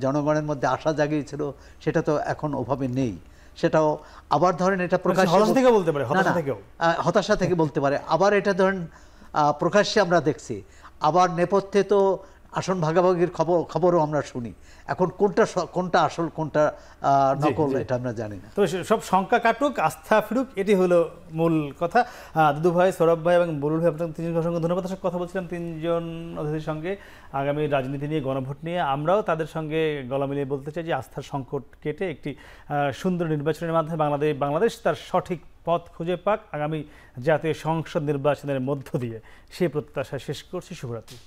Speaker 4: জনগণের মধ্যে আশা জাগিয়েছিল সেটা তো এখন ওভাবে নেই। সেটাও আবার ধরেন এটা
Speaker 1: হতাশা থেকে বলতে পারে,
Speaker 4: হতাশা থেকে বলতে পারে। আবার এটা ধরেন প্রকাশ্যে আমরা দেখছি, আবার নেপথ্যে তো আসন ভাগাভাগির খবরও আমরা শুনি। এখন কোনটা আসল কোনটা নকল এটা আমরা জানি না।
Speaker 1: তো সব সংখ্যা কাটুক, আস্থা ফিরুক, এটি হলো মূল কথা। দুদু ভাই, সৌরভ ভাই এবং বলুল ভাই, আপনাদের তিনজন সঙ্গে ধন্যবাদ। কথা বলছিলাম তিনজন অতিথির সঙ্গে আগামী রাজনীতি নিয়ে, গণভোট নিয়ে। আমরাও তাদের সঙ্গে গলা মিলিয়ে বলতে চাই যে আস্থার সংকট কেটে একটি সুন্দর নির্বাচনের মাধ্যমে বাংলাদেশ তার সঠিক পথ খুঁজে পাক আগামী জাতীয় সংসদ নির্বাচনের মধ্য দিয়ে, সেই প্রত্যাশা শেষ করছি। শুভরাত্রি।